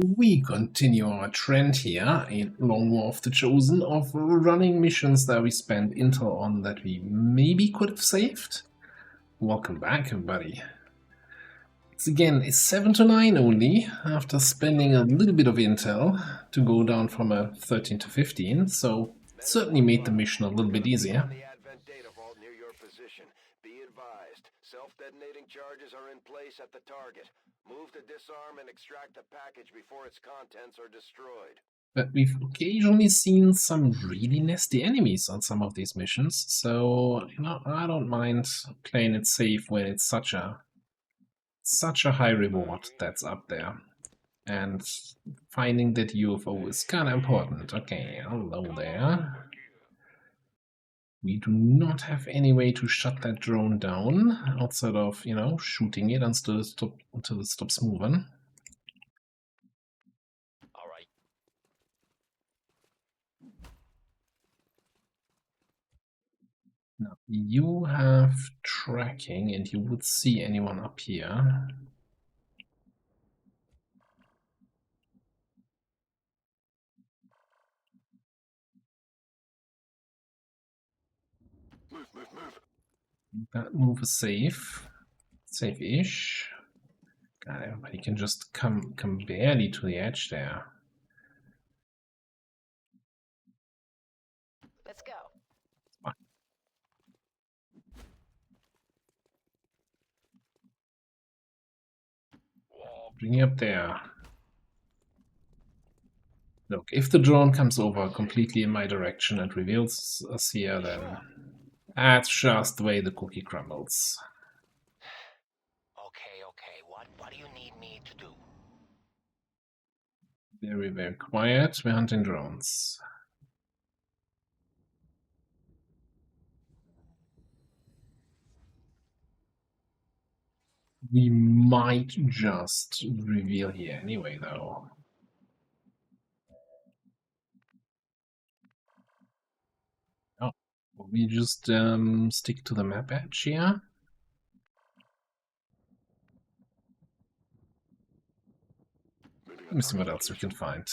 We continue our trend here in Long War of the Chosen of running missions that we spent intel on that we maybe could have saved. Welcome back, everybody. It's again a 7 to 9 only, after spending a little bit of intel to go down from a 13 to 15, so it certainly made the mission a little bit easier. Be advised, self-detonating charges are in place at the target. Move to disarm and extract the package before its contents are destroyed. But we've occasionally seen some really nasty enemies on some of these missions, so I don't mind playing it safe when it's such a high reward that's up there. And finding that UFO is kind of important. Okay, hello there. We do not have any way to shut that drone down outside of, shooting it until it stops moving. All right. Now, you have tracking and you would see anyone up here. Move. That move is safe. Safe-ish. God, everybody can just come barely to the edge there. Let's go. Bring you up there. Look, if the drone comes over completely in my direction and reveals us here, then that's just the way the cookie crumbles. Okay. What do you need me to do? Very, very quiet. We're hunting drones. We might just reveal here anyway, though. Oh, we just stick to the map edge here. Let me see what else we can find.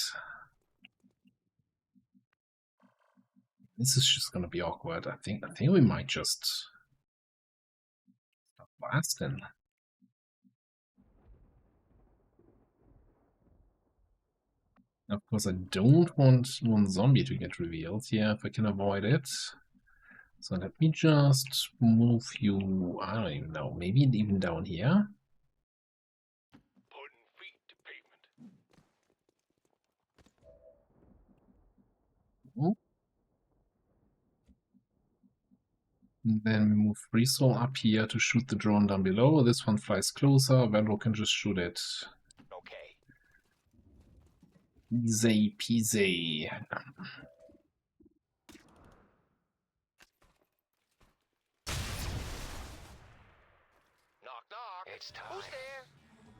This is just gonna be awkward. I think we might just stop blasting. Of course, I don't want one zombie to get revealed here if I can avoid it. So let me just move you, I don't even know, maybe even down here. Putting feet to pavement. Oh. And then we move Resol up here to shoot the drone down below. This one flies closer, Vengeful can just shoot it. Okay. Easy peasy. Knock. It's time. Who's there?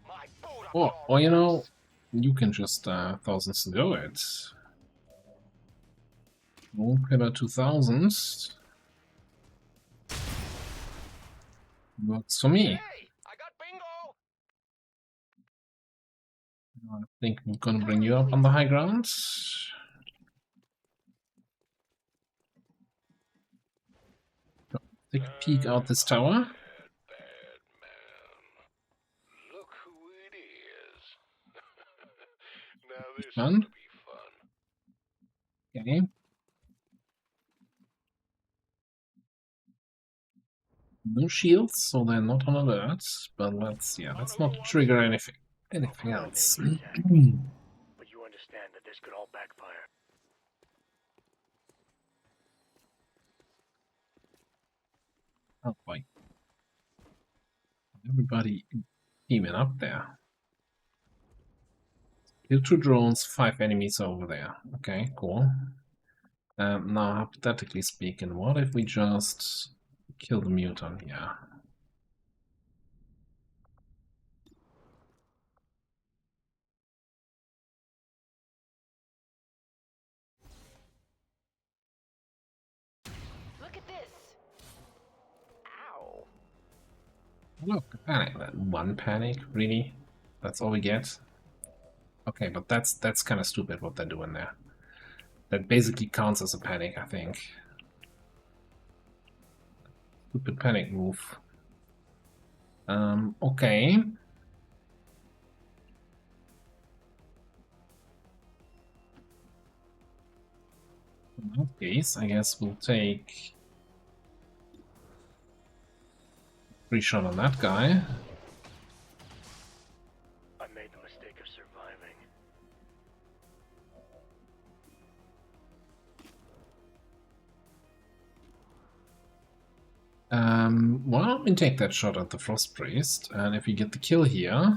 My boot Or you can just thousands to go it. Moon Pillar 2000. Works for me. Hey, I got bingo. I think I'm gonna bring you up on the high ground. Take a peek out this tower. Bad man. Look who it is. Now this Fun. will be fun. Okay. No shields, so they're not on alert. But let's not trigger anything else. But you understand that this could all backfire. Oh boy. Everybody teaming up there. Kill 2 drones, 5 enemies over there. Okay, cool. Now, hypothetically speaking, what if we just kill the mutant here? Look at this. Ow. Look, panic. One panic, really? That's all we get? Okay, but that's kind of stupid what they're doing there. That basically counts as a panic, I think. Stupid panic move. Okay. In that case, I guess we'll take free shot on that guy. I made the mistake of surviving. Well, we take that shot at the Frost Priest, and if we get the kill here,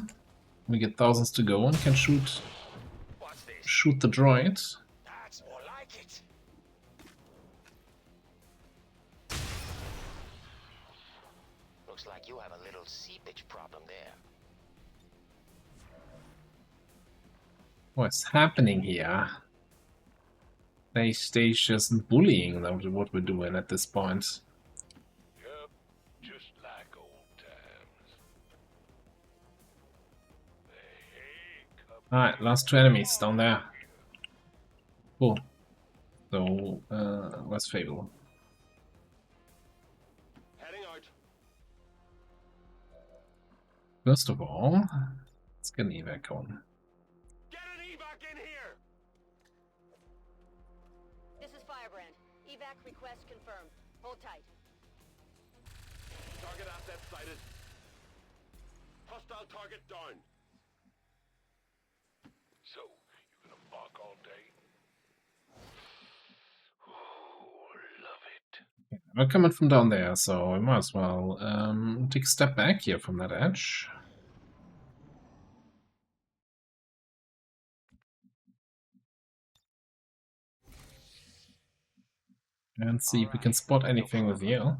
we get thousands to go and can shoot the droid. That's more like it. Looks like you have a little seepage problem there. What's happening here? They just bullying them, what we're doing at this point. Yep, just like old times. Alright, last 2 enemies down there. Cool. So, where's Fable? Heading out. First of all, let's get an evac on. Get an evac in here. This is Firebrand. Evac request confirmed. Hold tight. Target asset sighted. Hostile target down. So, you gonna bark all day? Ooh, love it. We're coming from down there, so we might as well take a step back here from that edge. And see if we can spot anything with you.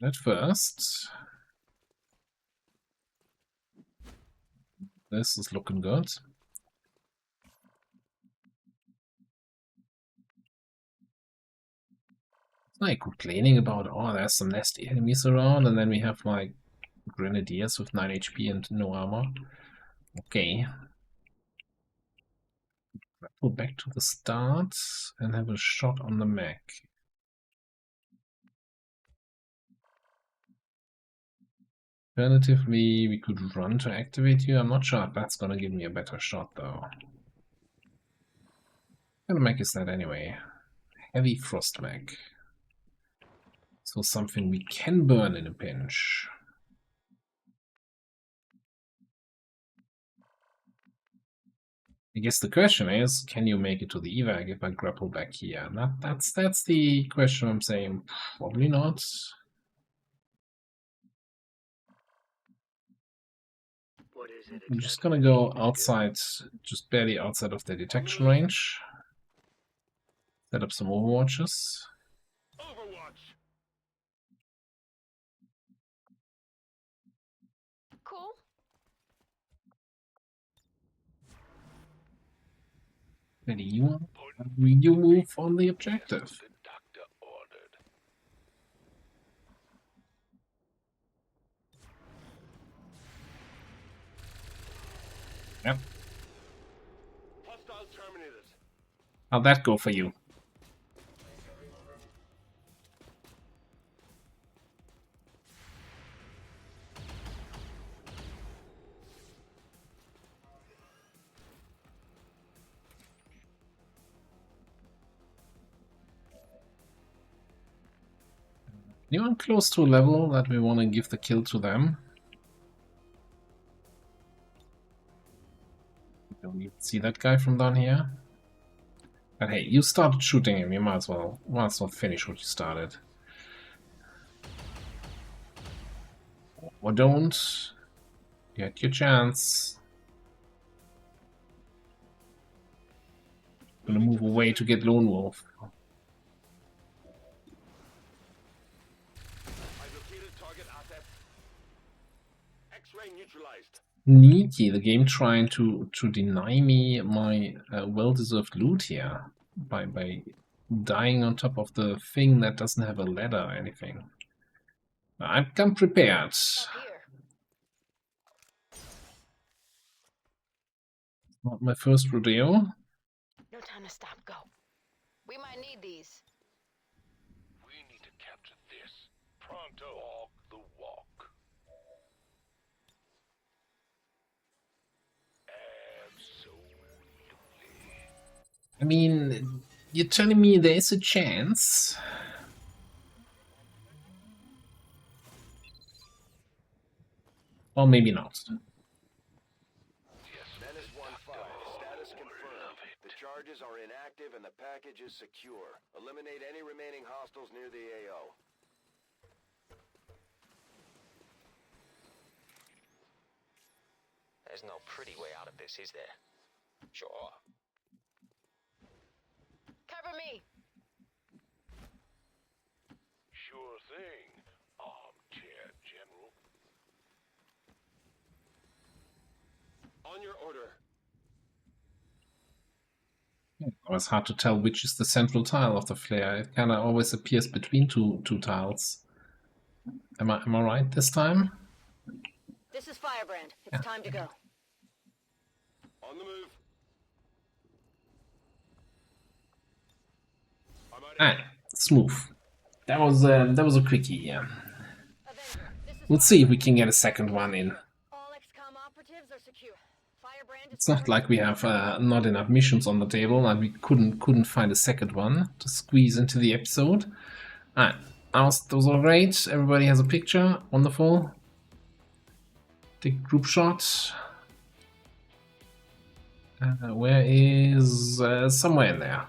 At first, this is looking good. Like complaining about, oh, there's some nasty enemies around, and then we have like grenadiers with 9 HP and no armor. Okay. Go back to the start and have a shot on the mech. Alternatively, we could run to activate you. I'm not sure if that's gonna give me a better shot though. What kind of mech is that anyway? Heavy frost mech. So something we can burn in a pinch. I guess the question is, can you make it to the evac if I grapple back here? That's the question I'm saying. Probably not. What is it I'm just exactly gonna that you go need to do? outside, just barely outside of the detection range. Set up some overwatches. Overwatch. Cool. Ready, you move on the objective. The doctor ordered. Yep. Hostile terminated. How'd that go for you? Anyone close to a level that we want to give the kill to them? Don't even see that guy from down here. But hey, you started shooting him. You might as well finish what you started. Or don't. Get your chance. Gonna move away to get Lone Wolf. I've located target asset. X-ray neutralized. Neaky, the game trying to deny me my well-deserved loot here by dying on top of the thing that doesn't have a ladder or anything. I've come prepared. Up here. Not my first rodeo. No time to stop. Go. We might need these. We need to capture this. Pronto. Walk the walk. Absolutely. I mean, you're telling me there is a chance? Or maybe not. Menace 1-5. Status confirmed. The charges are inactive and the package is secure. Eliminate any remaining hostiles near the AO. There's no pretty way out of this, is there? Sure. Cover me. Sure thing, Armchair General. On your order. It was hard to tell which is the central tile of the flare. It kind of always appears between two tiles. Am I right this time? This is Firebrand. It's time to go. On the move. Ah, smooth. That was a quickie, yeah. Avenger, this is We'll see if we Firebrand. can get a second one in. All XCOM operatives are secure. Firebrand is It's not like we have not enough missions on the table and we couldn't find a second one to squeeze into the episode. Alright, those are great. Everybody has a picture. Wonderful. Take group shot. Where is somewhere in there?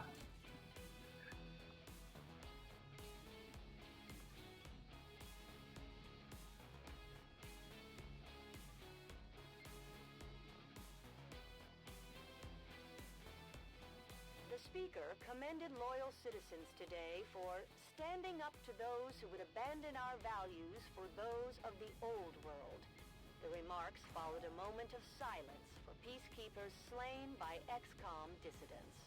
The speaker commended loyal citizens today for standing up to those who would abandon our values for those of the old world. The remarks followed a moment of silence for peacekeepers slain by XCOM dissidents.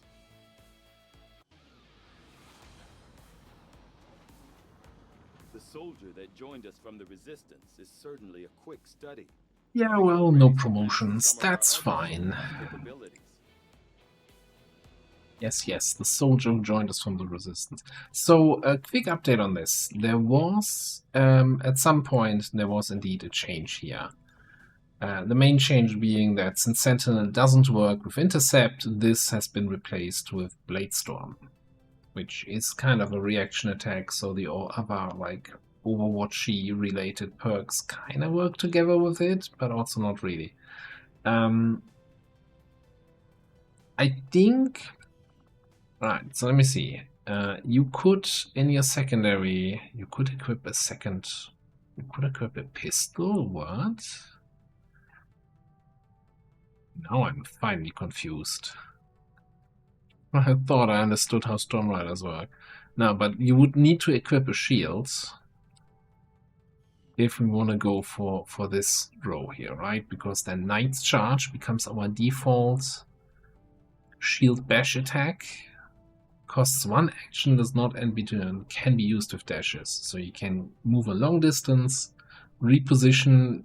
The soldier that joined us from the Resistance is certainly a quick study. Yeah, well, no promotions. That's fine. Yes, the soldier who joined us from the Resistance. So, a quick update on this. There was, at some point, there was indeed a change here. The main change being that since Sentinel doesn't work with Intercept, this has been replaced with Bladestorm, which is kind of a reaction attack, so the other, like, Overwatch-y related perks kind of work together with it, but also not really. I think... Right, so let me see. You could, in your secondary, you could equip a second... You could equip a pistol? What? Now I'm finally confused. I thought I understood how Storm Riders work. No, but you would need to equip a shield if we want to go for this row here, right? Because then Knight's Charge becomes our default shield bash attack. Costs 1 action, does not end between, can be used with dashes. So you can move a long distance, reposition,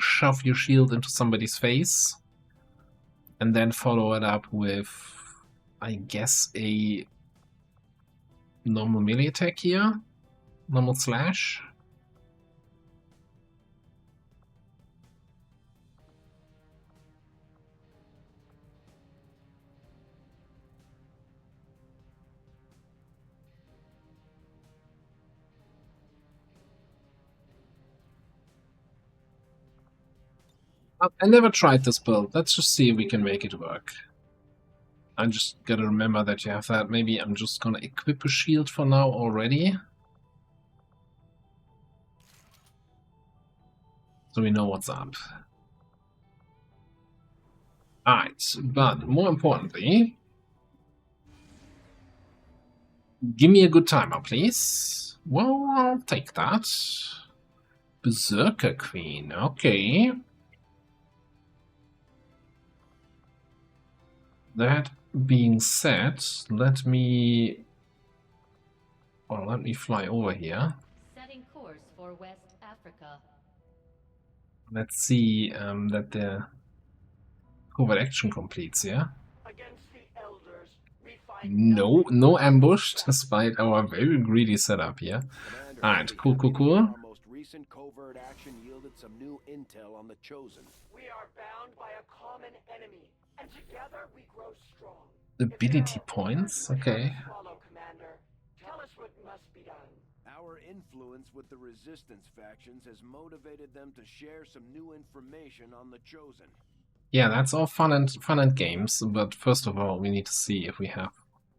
shove your shield into somebody's face, and then follow it up with, I guess, a normal melee attack here. Normal slash. I never tried this build. Let's just see if we can make it work. I just gotta remember that you have that. Maybe I'm just gonna equip a shield for now already. So we know what's up. Alright, but more importantly, give me a good timer, please. Well, I'll take that. Berserker Queen, okay. That being said, let me fly over here. Setting course for West Africa. Let's see that the covert action completes, yeah? Against the elders, we find No ambush, despite our very greedy setup here. Commander, Alright, we cool. happy to hear our most recent covert action yielded some new intel on the Chosen. We are bound by a common enemy, and together we grow strong. Ability points, okay. Follow, Commander. Tell us what must be done. Our influence with the Resistance factions has motivated them to share some new information on the Chosen. Yeah, that's all fun and games, but first of all, we need to see if we have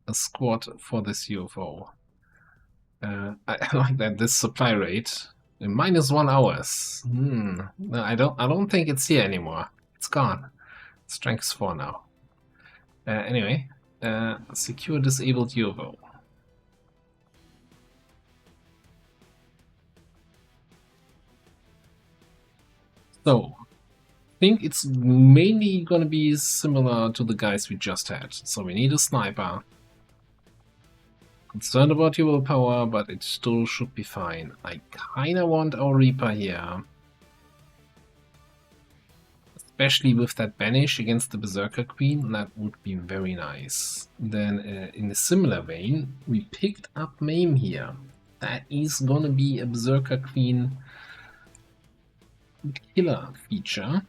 a squad for this UFO. I like that this supply rate -1 hours. No, I don't think it's here anymore. It's gone. Strength 4 now. Anyway, secure disabled UFO. So, I think it's mainly gonna be similar to the guys we just had. So we need a sniper. Concerned about your willpower, but it still should be fine. I kinda want our Reaper here. Especially with that banish against the Berserker Queen, that would be very nice. Then, in a similar vein, we picked up Maim here. That is gonna be a Berserker Queen killer feature.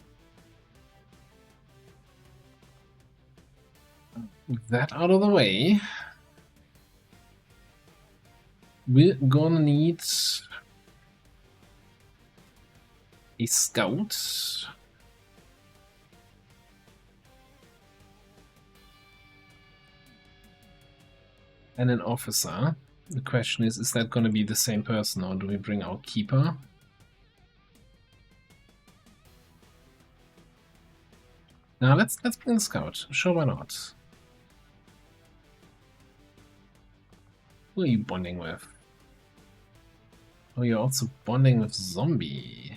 With that out of the way, we're gonna need a scout. And an officer. The question is that going to be the same person, or do we bring our keeper? Now let's bring the scout. Sure, why not? Who are you bonding with? Oh, you're also bonding with Zombie.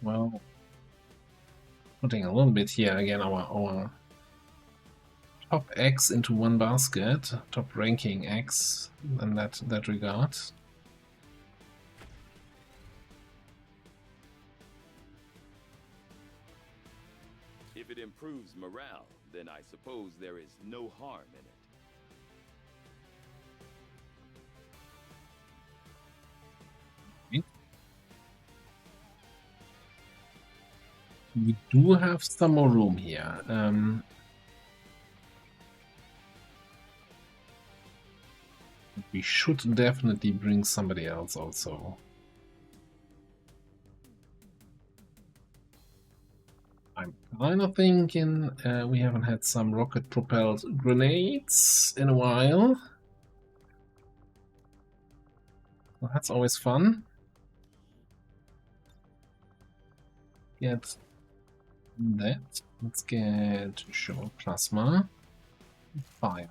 Well, putting a little bit here again, our top X into one basket, top ranking X in that regard. If it improves morale, then I suppose there is no harm in it. We do have some more room here. We should definitely bring somebody else also. I'm kind of thinking we haven't had some rocket-propelled grenades in a while. Well, that's always fun. Get that. Let's get show plasma. Fire.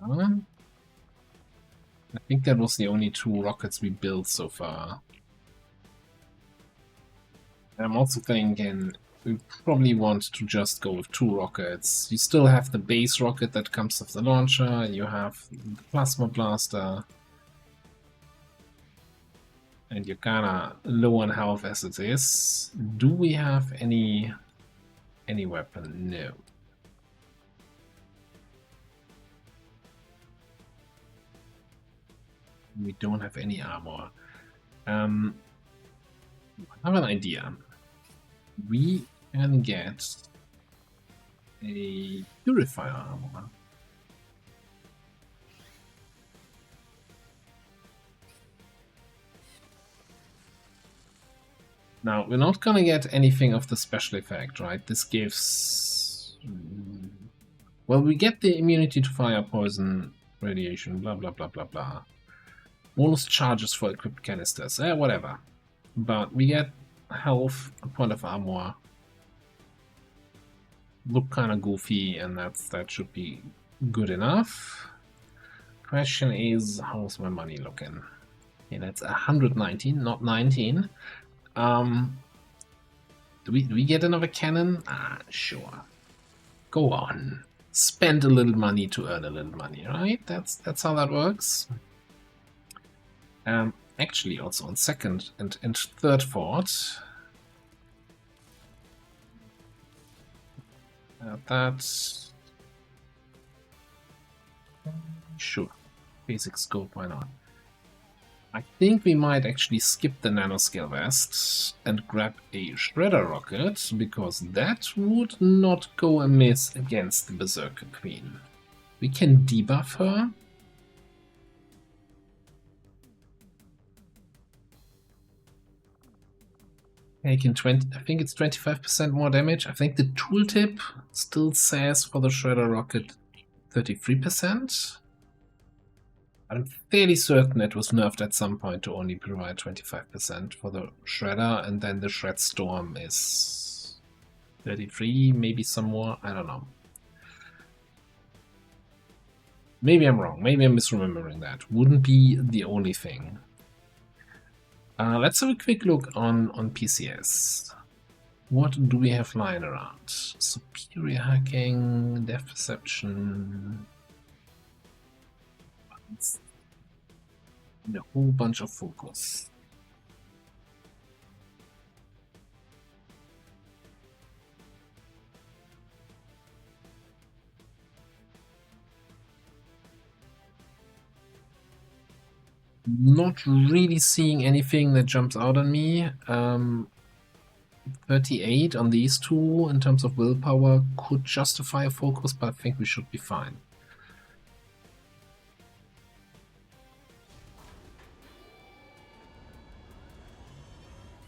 I think that was the only 2 rockets we built so far. I'm also thinking we probably want to just go with 2 rockets. You still have the base rocket that comes with the launcher, you have the plasma blaster, and you're kinda low on health as it is. Do we have any weapon? No. We don't have any armor. I have an idea. We can get a purifier armor. Now, we're not gonna get anything of the special effect, right? This gives... Well, we get the immunity to fire, poison, radiation, blah blah blah blah blah. Bonus charges for equipped canisters, whatever. But we get health, a point of armor. Look kind of goofy, and that should be good enough. Question is, how's my money looking? Yeah, that's 119, not 19. Do we get another cannon? Ah, sure. Go on. Spend a little money to earn a little money, right? That's how that works. Actually, also on second and third fort, That's... Sure. Basic scope, why not? I think we might actually skip the nanoscale vest and grab a shredder rocket, because that would not go amiss against the Berserker Queen. We can debuff her. Taking 20, I think it's 25% more damage. I think the tooltip still says for the shredder rocket 33%. I'm fairly certain it was nerfed at some point to only provide 25% for the shredder, and then the shred storm is 33, maybe some more, I don't know. Maybe I'm wrong, maybe I'm misremembering that. Wouldn't be the only thing. Let's have a quick look on PCS. What do we have lying around? Superior hacking, depth perception, and a whole bunch of focus. Not really seeing anything that jumps out on me. 38 on these two in terms of willpower could justify a focus, but I think we should be fine.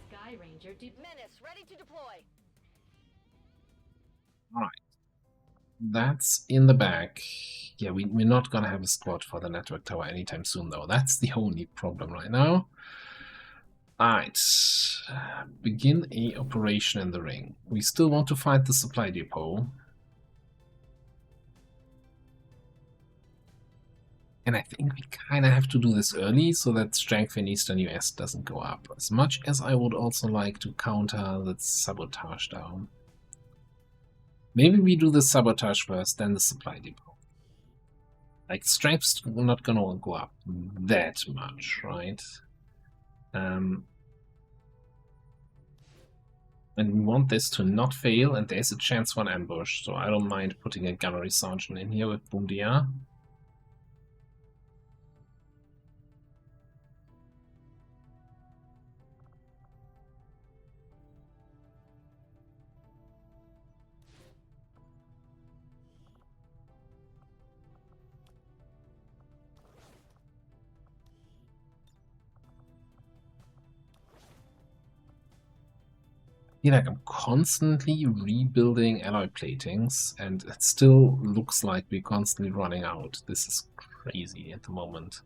Sky Ranger Menace, ready to deploy. Alright. That's in the bag. Yeah, we're not gonna have a squad for the network tower anytime soon, though. That's the only problem right now. Alright. Begin a operation in the ring. We still want to find the supply depot. And I think we kind of have to do this early so that strength in Eastern US doesn't go up. As much as I would also like to counter the sabotage down. Maybe we do the sabotage first, then the supply depot. Like, strength's not gonna go up that much, right? And we want this to not fail, and there's a chance for an ambush, so I don't mind putting a gunnery sergeant in here with Bundia. Like I'm constantly rebuilding alloy platings, and it still looks like we're constantly running out. This is crazy at the moment.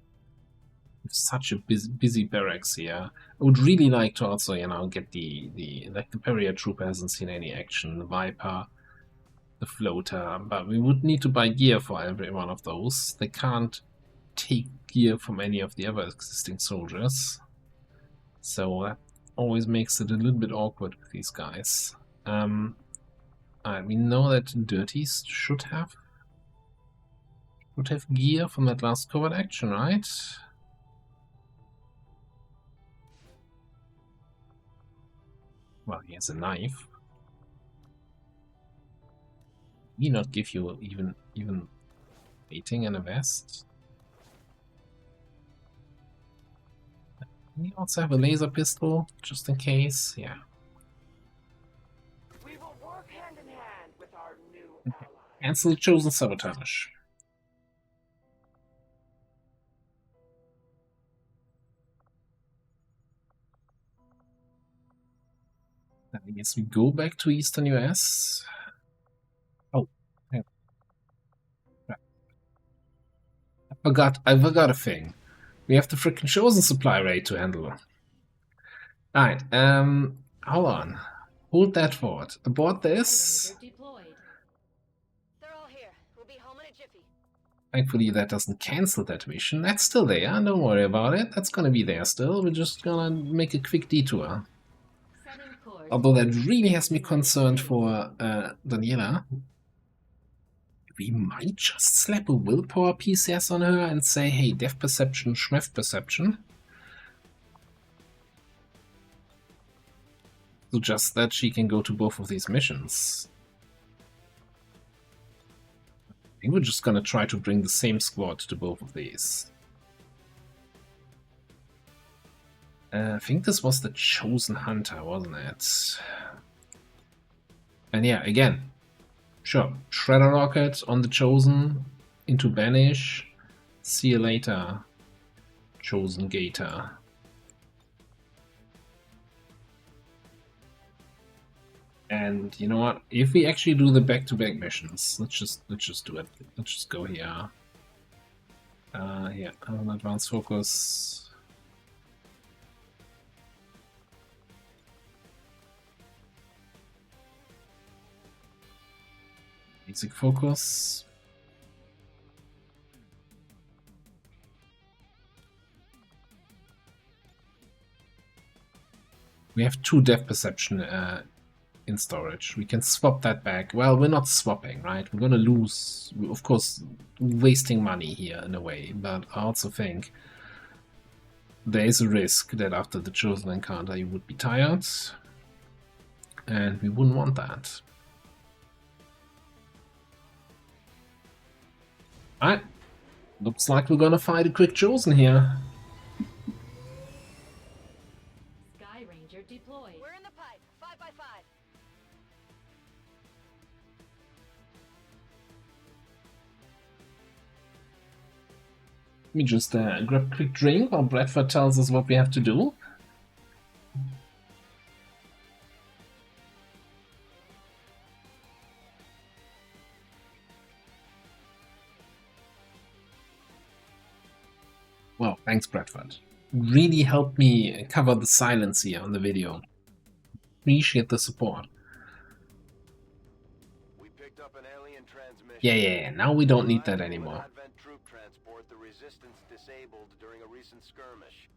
With such a busy barracks here. I would really like to also, get the Barrier Trooper hasn't seen any action, the Viper, the Floater, but we would need to buy gear for every one of those. They can't take gear from any of the other existing soldiers. So that always makes it a little bit awkward with these guys. We know that Dirties should have gear from that last covert action, right? Well, he has a knife. He not give you even waiting and a vest. We also have a laser pistol, just in case, yeah. We will work hand in hand with our new ally. Cancel chosen sabotage. I guess we go back to Eastern US. Oh, yeah. I forgot a thing. We have the freaking chosen supply rate to handle. Alright, hold on. Hold that thought. Abort this. Ranger deployed. They're all here. We'll be home in a jiffy. Thankfully that doesn't cancel that mission. That's still there, don't worry about it. That's gonna be there still. We're just gonna make a quick detour. Setting course. Although that really has me concerned for Daniela. We might just slap a willpower PCS on her and say, hey, depth perception, schmef perception. So just that she can go to both of these missions. think we're just gonna try to bring the same squad to both of these. I think this was the Chosen Hunter, wasn't it? And yeah, again, sure, Shredder Rocket on the Chosen, into Banish, see you later, Chosen Gator. And you know what? If we actually do the back-to-back missions, let's just do it. Let's just go here. Yeah, an advanced focus. Basic focus. We have 2 depth perception in storage. We can swap that back. Well, we're not swapping, right? We're gonna lose, of course, wasting money here in a way, but I also think there is a risk that after the Chosen encounter you would be tired, and we wouldn't want that. Alright, looks like we're gonna fight a quick Chosen here. Sky Ranger deployed. We're in the pipe. 5x5. Let me just grab a quick drink while Bradford tells us what we have to do. Well, thanks, Bradford. Really helped me cover the silence here on the video. Appreciate the support. We picked up an alien transmission. Yeah, now we don't need that anymore. Advent troop transport the resistance disabled during a recent skirmish.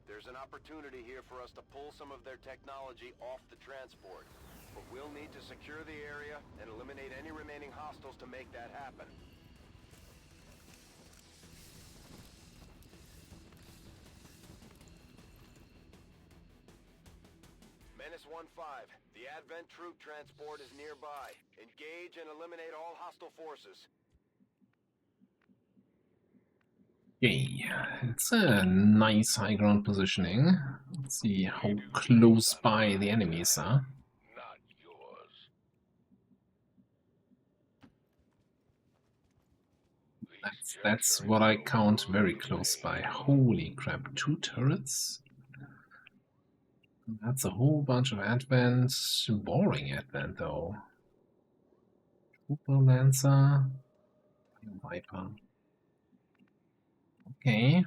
There's an opportunity here for us to pull some of their technology off the transport, but we'll need to secure the area and eliminate any remaining hostiles to make that happen. Menace 1-5, the Advent troop transport is nearby. Engage and eliminate all hostile forces. Yay, it's a nice high ground positioning. Let's see how close by the enemies are. Not yours. That's what I count very close by. Holy crap, 2 turrets? That's a whole bunch of Advent. Boring Advent though. Trooper Lancer. Viper. Okay.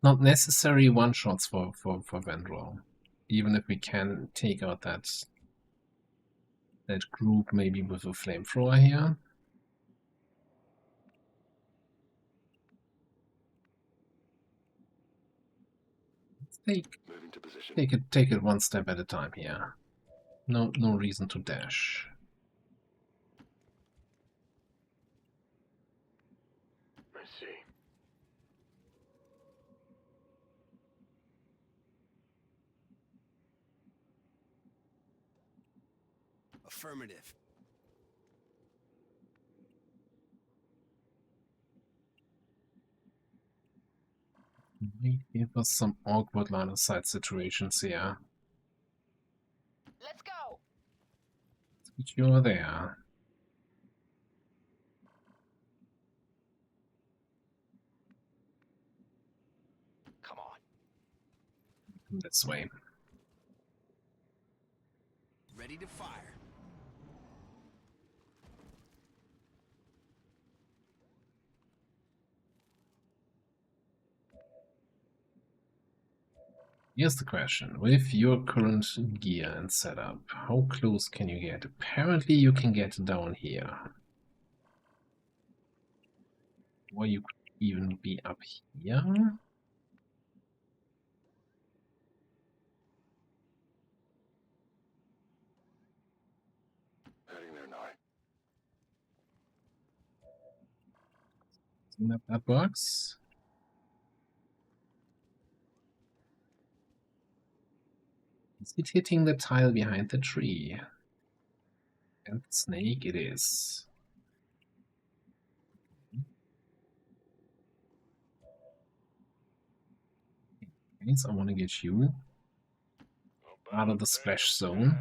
Not necessary one-shots for Vendrell. Even if we can take out that group maybe with a flamethrower here. Take it one step at a time here. No reason to dash. I see. Affirmative. Might give us some awkward line of sight situations here. Let's go. But you're there. Come on. This way. Ready to fire. Here's the question. With your current gear and setup, how close can you get? Apparently you can get down here. Or you could even be up here. Heading there now. Isn't that works? Is it hitting the tile behind the tree? And snake it is. Okay, so I want to get you out of the splash zone.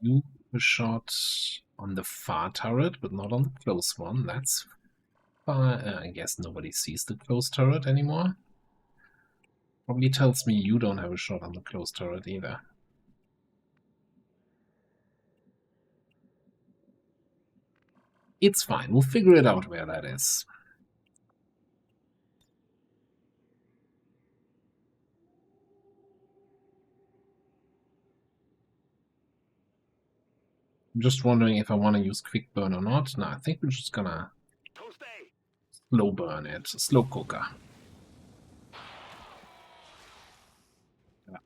You a shot on the far turret, but not on the close one. That's fine. I guess nobody sees the close turret anymore. Probably tells me you don't have a shot on the close turret either. It's fine. We'll figure it out where that is. I'm just wondering if I want to use quick burn or not. No, I think we're just gonna slow burn it. Slow cooker.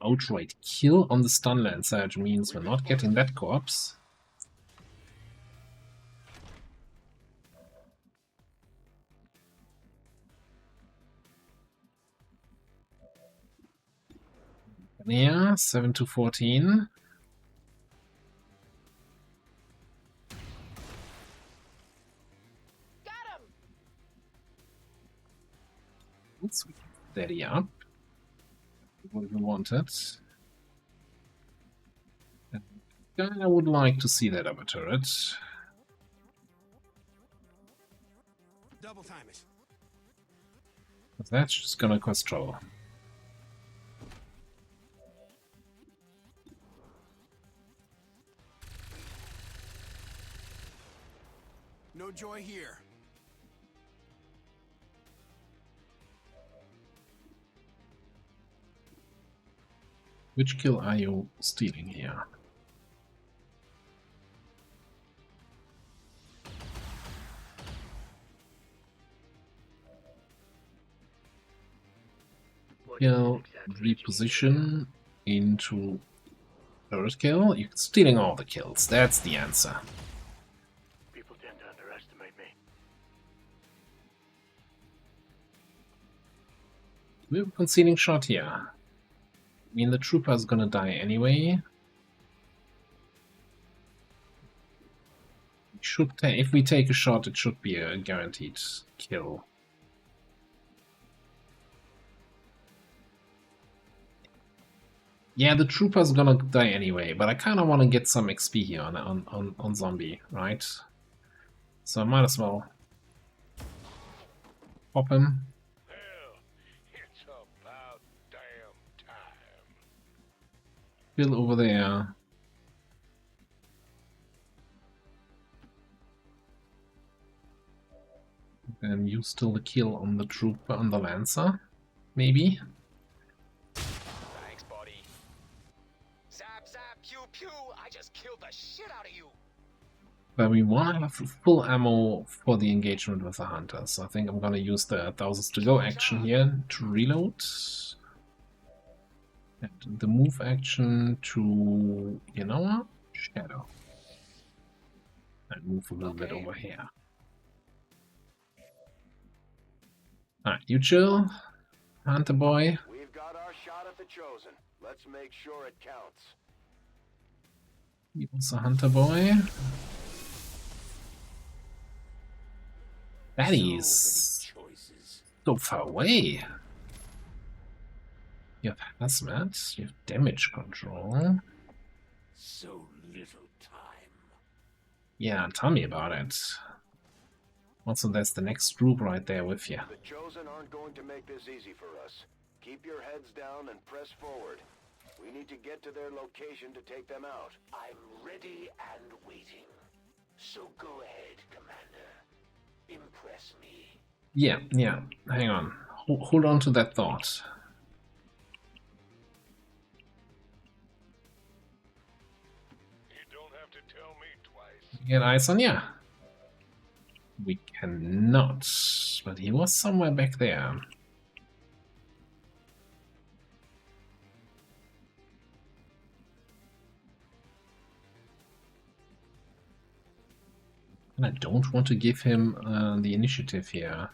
Outright kill on the stun lancer, which means we're not getting that corpse. Yeah, 7 to 14. Got him! Let's steady up. What we wanted. And I would like to see that upper turret. Double time it. That's just gonna cost trouble. No joy here. Which kill are you stealing here? Kill, reposition into turret kill. You're stealing all the kills. That's the answer. People tend to underestimate me. We have a conceding shot here. I mean, the trooper is gonna die anyway. Should if we take a shot, it should be a guaranteed kill. Yeah, the trooper's gonna die anyway, but I kind of want to get some XP here on zombie, right? So I might as well pop him. Hell, it's about damn time. Kill over there. And you still the kill on the trooper, on the lancer, maybe? Thanks, buddy. Zap, zap, pew, pew. I just killed the shit out of you. But we want to have full ammo for the engagement with the hunter, so I think I'm gonna use the thousands to go action here to reload. And the move action to, you know what? Shadow. And move a little bit over here. Alright, you chill, hunter boy. We've got our shot at the Chosen. Let's make sure it counts. He was a hunter boy. That is so far away. You have hazmat, you have damage control. So little time. Yeah, tell me about it. Also, there's the next group right there with you. The Chosen aren't going to make this easy for us. Keep your heads down and press forward. We need to get to their location to take them out. I'm ready and waiting. So go ahead, Commander. Impress me. Yeah, hang on. Hold on to that thought. You don't have to tell me twice. Get eyes on ya. We cannot, but he was somewhere back there. And I don't want to give him the initiative here.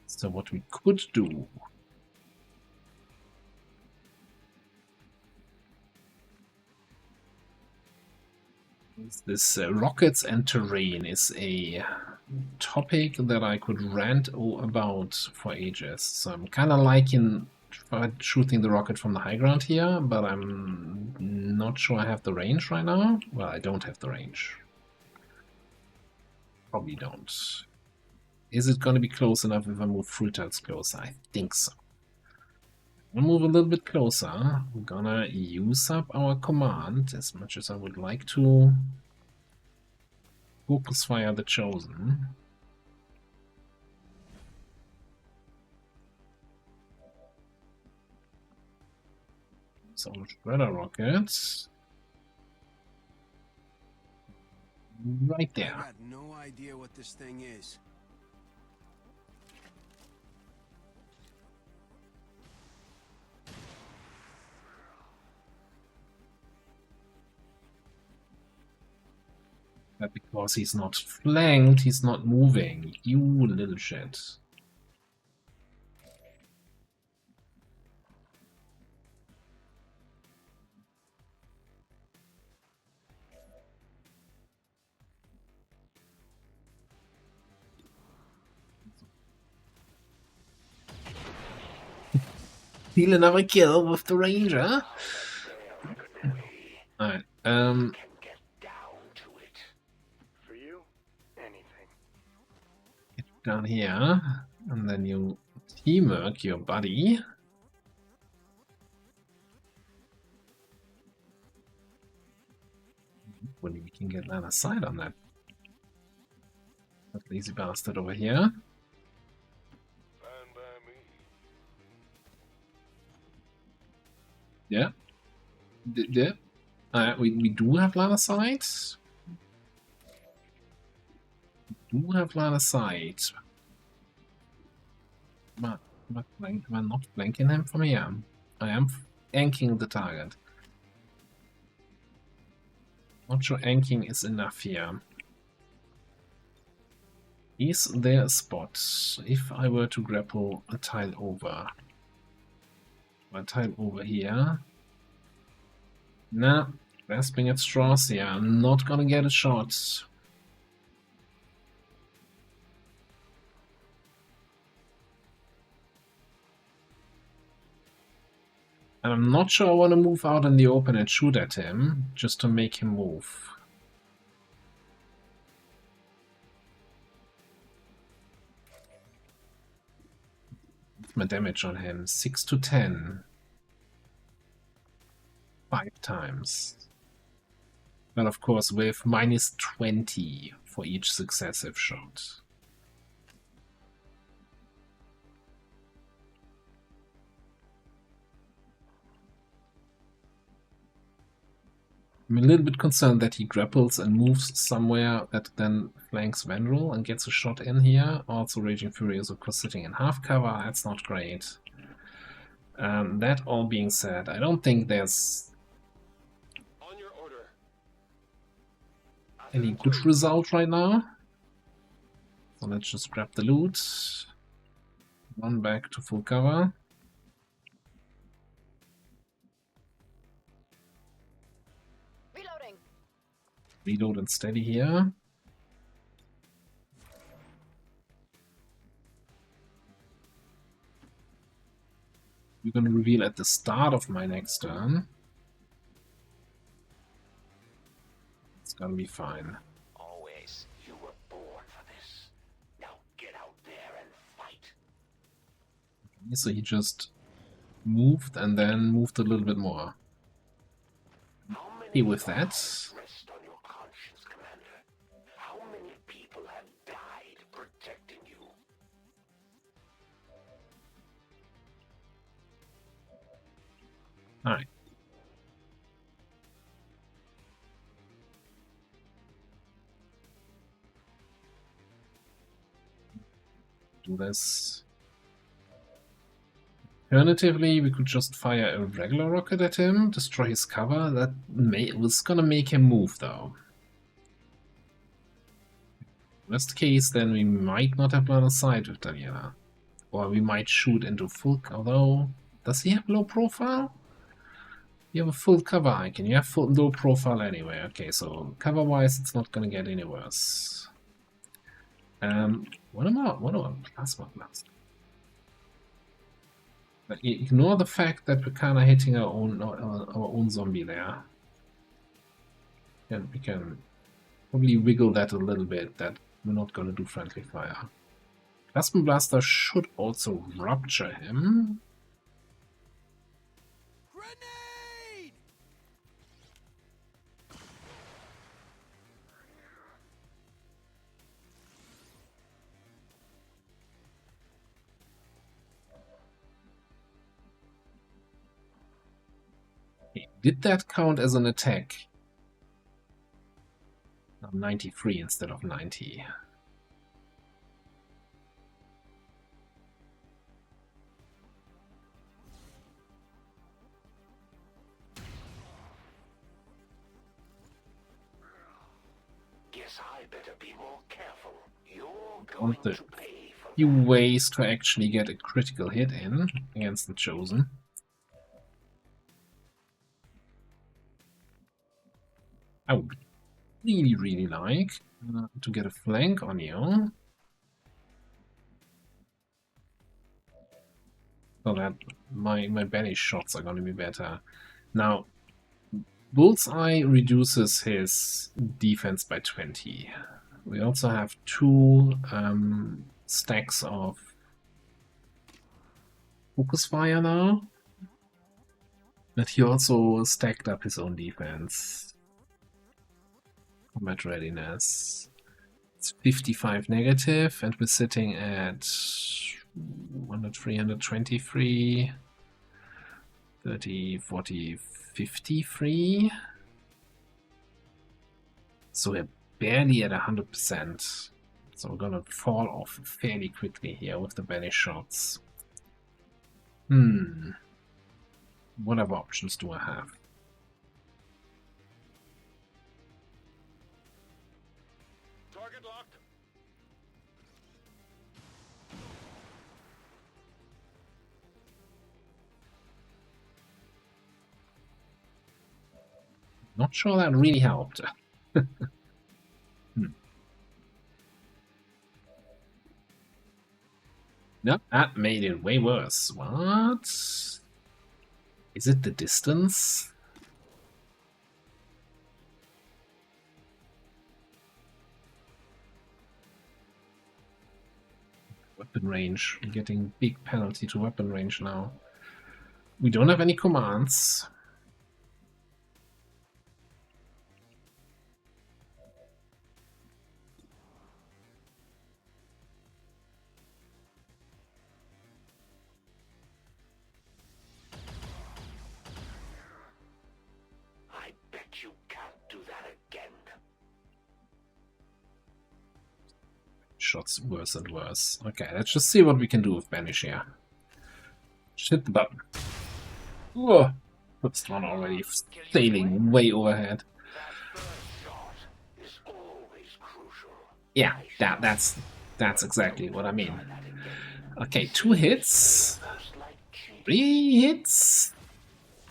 So what we could do This rockets and terrain is a topic that I could rant about for ages. So I'm kind of liking shooting the rocket from the high ground here, but I'm not sure I have the range right now. Well, I don't have the range. Probably don't. Is it going to be close enough if I move fruitals closer? I think so. We'll move a little bit closer. We're gonna use up our command as much as I would like to focus fire the Chosen. So shredder rockets. Right there. I got no idea what this thing is. But because he's not flanked, he's not moving. You little shit. Steal another kill with the ranger. Alright, Can get down to it. For you, anything. get down here, and then you teamwork your buddy. Hopefully we can get line of sight on that lazy bastard over here. Fine by me. Yeah. We do have line of sight. We do have line of sight. Am I not flanking him from here? I am anking the target. Not sure anking is enough here. Is there a spot if I were to grapple a tile over? A tile over here. Nah, grasping at straws here. I'm not gonna get a shot. And I'm not sure I want to move out in the open and shoot at him, just to make him move. What's my damage on him? 6 to 10. 5 times. Well, of course, with minus 20 for each successive shot. I'm a little bit concerned that he grapples and moves somewhere that then flanks Vendrel and gets a shot in here. Also, Raging Fury is of course sitting in half cover. That's not great. That all being said, I don't think there's On your order. any good result right now. So let's just grab the loot. Run back to full cover. Reloading. Reload and steady here. We're going to reveal at the start of my next turn. It's gonna be fine. Always. You were born for this. Now get out there and fight. So he just moved and then moved a little bit more. How many Happy with that. lives rest on your conscience, Commander? How many people have died protecting you? Alright. Do this. Alternatively, we could just fire a regular rocket at him, destroy his cover. That was gonna make him move, though. Worst case, then we might not have line of sight with Daniela. Or we might shoot into full, although... Does he have low profile? You have a full cover icon. You have full low profile anyway. Okay, so cover-wise, it's not gonna get any worse. What about plasma blast? But ignore the fact that we're kind of hitting our own zombie there. And we can probably wiggle that a little bit. That we're not gonna do friendly fire. Plasma blaster should also rupture him. Grenade! Did that count as an attack? No, 93 instead of 90. Guess I better be more careful. You're On going the to pay for few that. ways to actually get a critical hit in against the Chosen. I would really like to get a flank on you, so that my banish shots are going to be better. Now, Bullseye reduces his defense by 20. We also have 2 stacks of focus fire now, but he also stacked up his own defense. Combat readiness. It's 55 negative, and we're sitting at 323, 30, 40, 53. So we're barely at 100%. So we're gonna fall off fairly quickly here with the banish shots. What other options do I have? Target locked. Not sure that really helped. No, that made it way worse. What? Is it the distance? Weapon range. We're getting big penalty to weapon range now. We don't have any commands. I bet you can't do that again. Shots worse and worse. Okay, let's just see what we can do with Banish here. Just hit the button. Whoa! First one already sailing way overhead. That first shot is always crucial. Yeah, that's exactly what I mean. Okay, 2 hits. Most like cheating. 3 hits.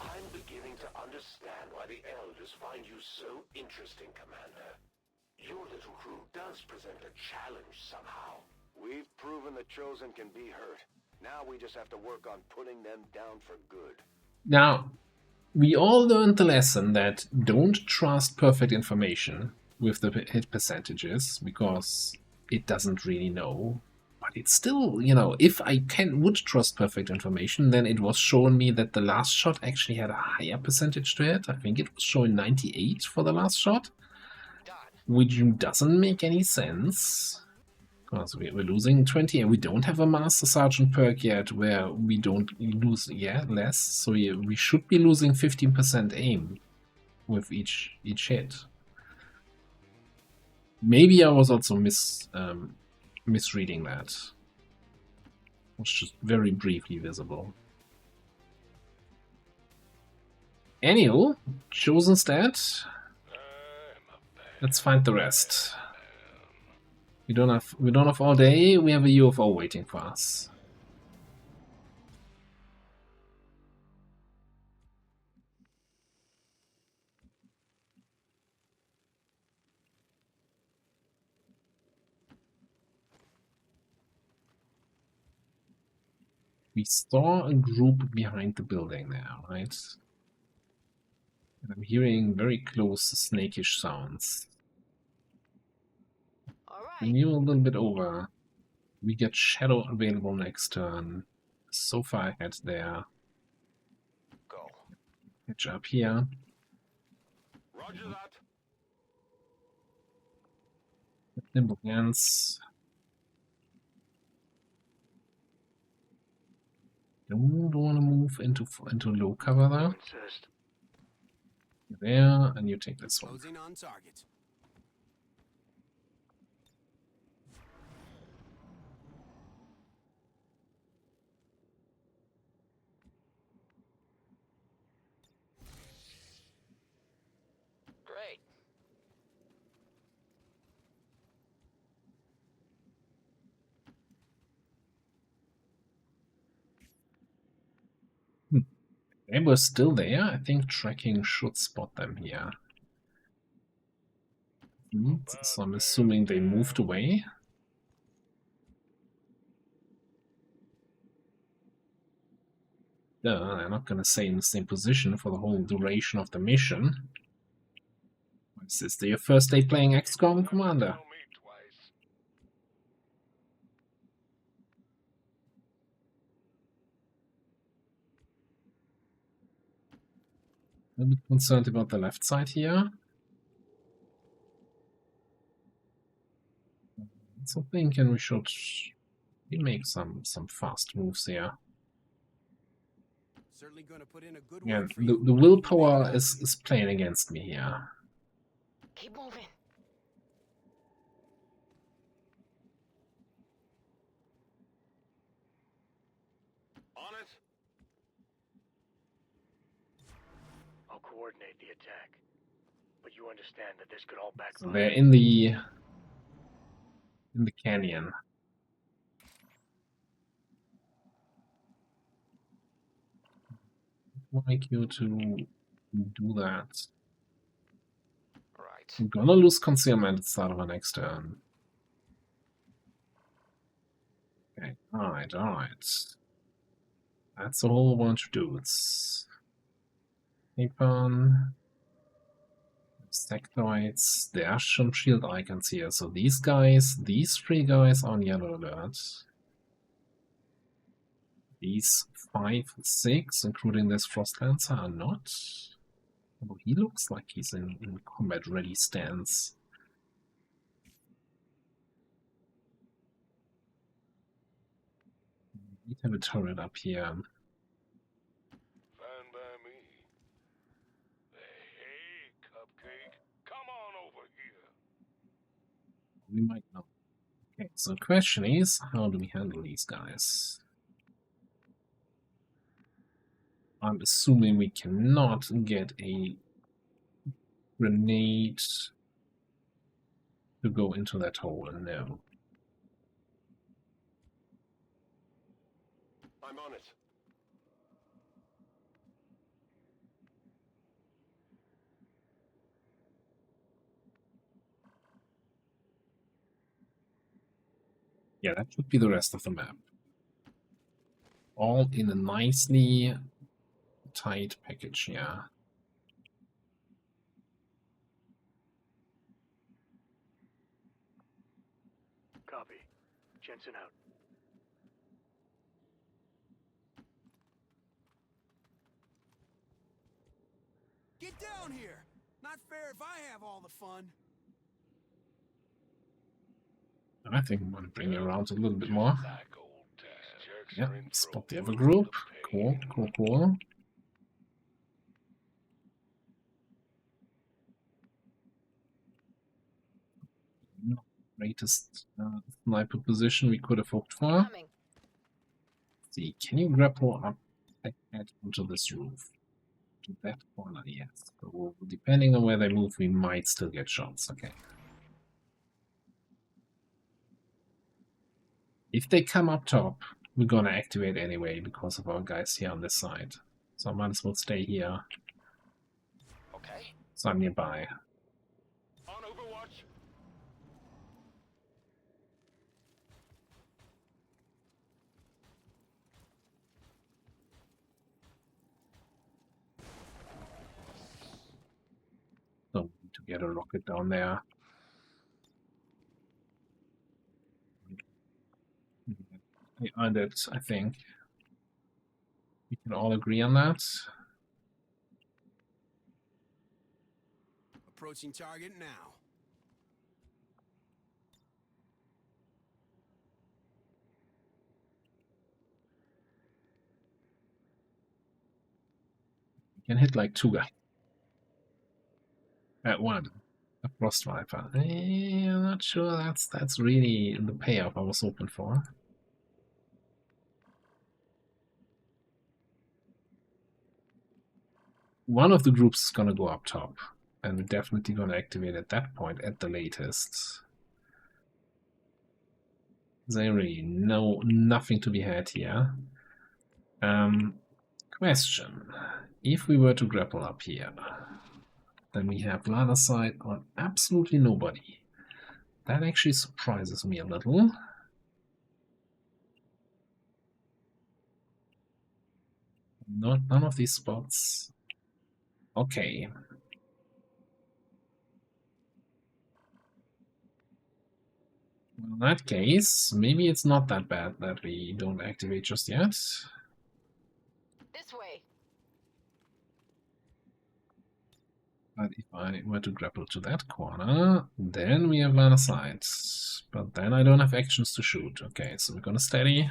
I'm beginning to understand why the Elders find you so interesting, Commander. Your little crew does present a challenge somehow. We've proven the Chosen can be hurt. Now we just have to work on putting them down for good. Now, we all learned the lesson that don't trust perfect information with the hit percentages, because it doesn't really know. But it's still, you know, if I would trust perfect information, then it was showing me that the last shot actually had a higher percentage to hit. I think it was showing 98 for the last shot, which doesn't make any sense. Because we're losing 20, and we don't have a Master Sergeant perk yet where we don't lose less. So we should be losing 15% aim with each hit. Maybe I was also misreading that. It was just very briefly visible. Anywho, Chosen stat. Let's find the rest. We don't have all day. We have a UFO waiting for us. We saw a group behind the building there, right? And I'm hearing very close snakish sounds. Bring you a little bit over. We get Shadow available next turn. So far ahead there. Go. Catch up here. Roger that. Nimble hands. Don't want to move into low cover there. You're there, and you take this one. Closing on target. Great. They were still there. I think tracking should spot them here. So I'm assuming they moved away. They're not going to stay in the same position for the whole duration of the mission. Is this your first day playing XCOM, Commander? A bit concerned about the left side here. So thinking we should make some fast moves here. Certainly going to put in a good Yeah, word for you. the willpower is playing against me here. Keep moving. On it. I'll coordinate the attack, but you understand that this could all backfire. So they're in the canyon. I'd like you to do that. Right. I'm gonna lose concealment at the start of our next turn. Okay, alright. That's a whole bunch of dudes. Napalm. Sectoids. There are some shield icons here. So these three guys on yellow alert. These 5, 6, including this Frost Lancer, are not. Although he looks like he's in combat ready stance. We have a turret up here. Fine by me. Hey, Cupcake, come on over here. We might not. Okay, so the question is, how do we handle these guys? I'm assuming we cannot get a grenade to go into that hole, no. I'm on it. Yeah, that should be the rest of the map. All in a nicely tight package, yeah. Copy. Jensen out. Get down here! Not fair if I have all the fun. I think I'm going to bring you around a little bit more. Like old times. Jerks Yeah, are in for spot a the other world group. of Cool, pain. cool, cool. Not greatest sniper position we could have hoped for. Coming. See, can you grapple up ahead onto this roof? To that corner, yes. So depending on where they move, we might still get shots. Okay. If they come up top, we're gonna activate anyway because of our guys here on this side. So I might as well stay here. Okay. So I'm nearby. On Overwatch. get a rocket down there. We earned it, I think. We can all agree on that. Approaching target now. We can hit like 2 guys at one. A Frost Viper. I'm not sure that's really the payoff I was hoping for. One of the groups is gonna go up top, and we're definitely gonna activate at that point at the latest. There really nothing to be had here. Question: if we were to grapple up here, then we have line of sight on absolutely nobody. That actually surprises me a little. None of these spots. Okay. Well, in that case, maybe it's not that bad that we don't activate just yet. This way. But if I were to grapple to that corner, then we have line of sight. But then I don't have actions to shoot. Okay, so we're gonna steady.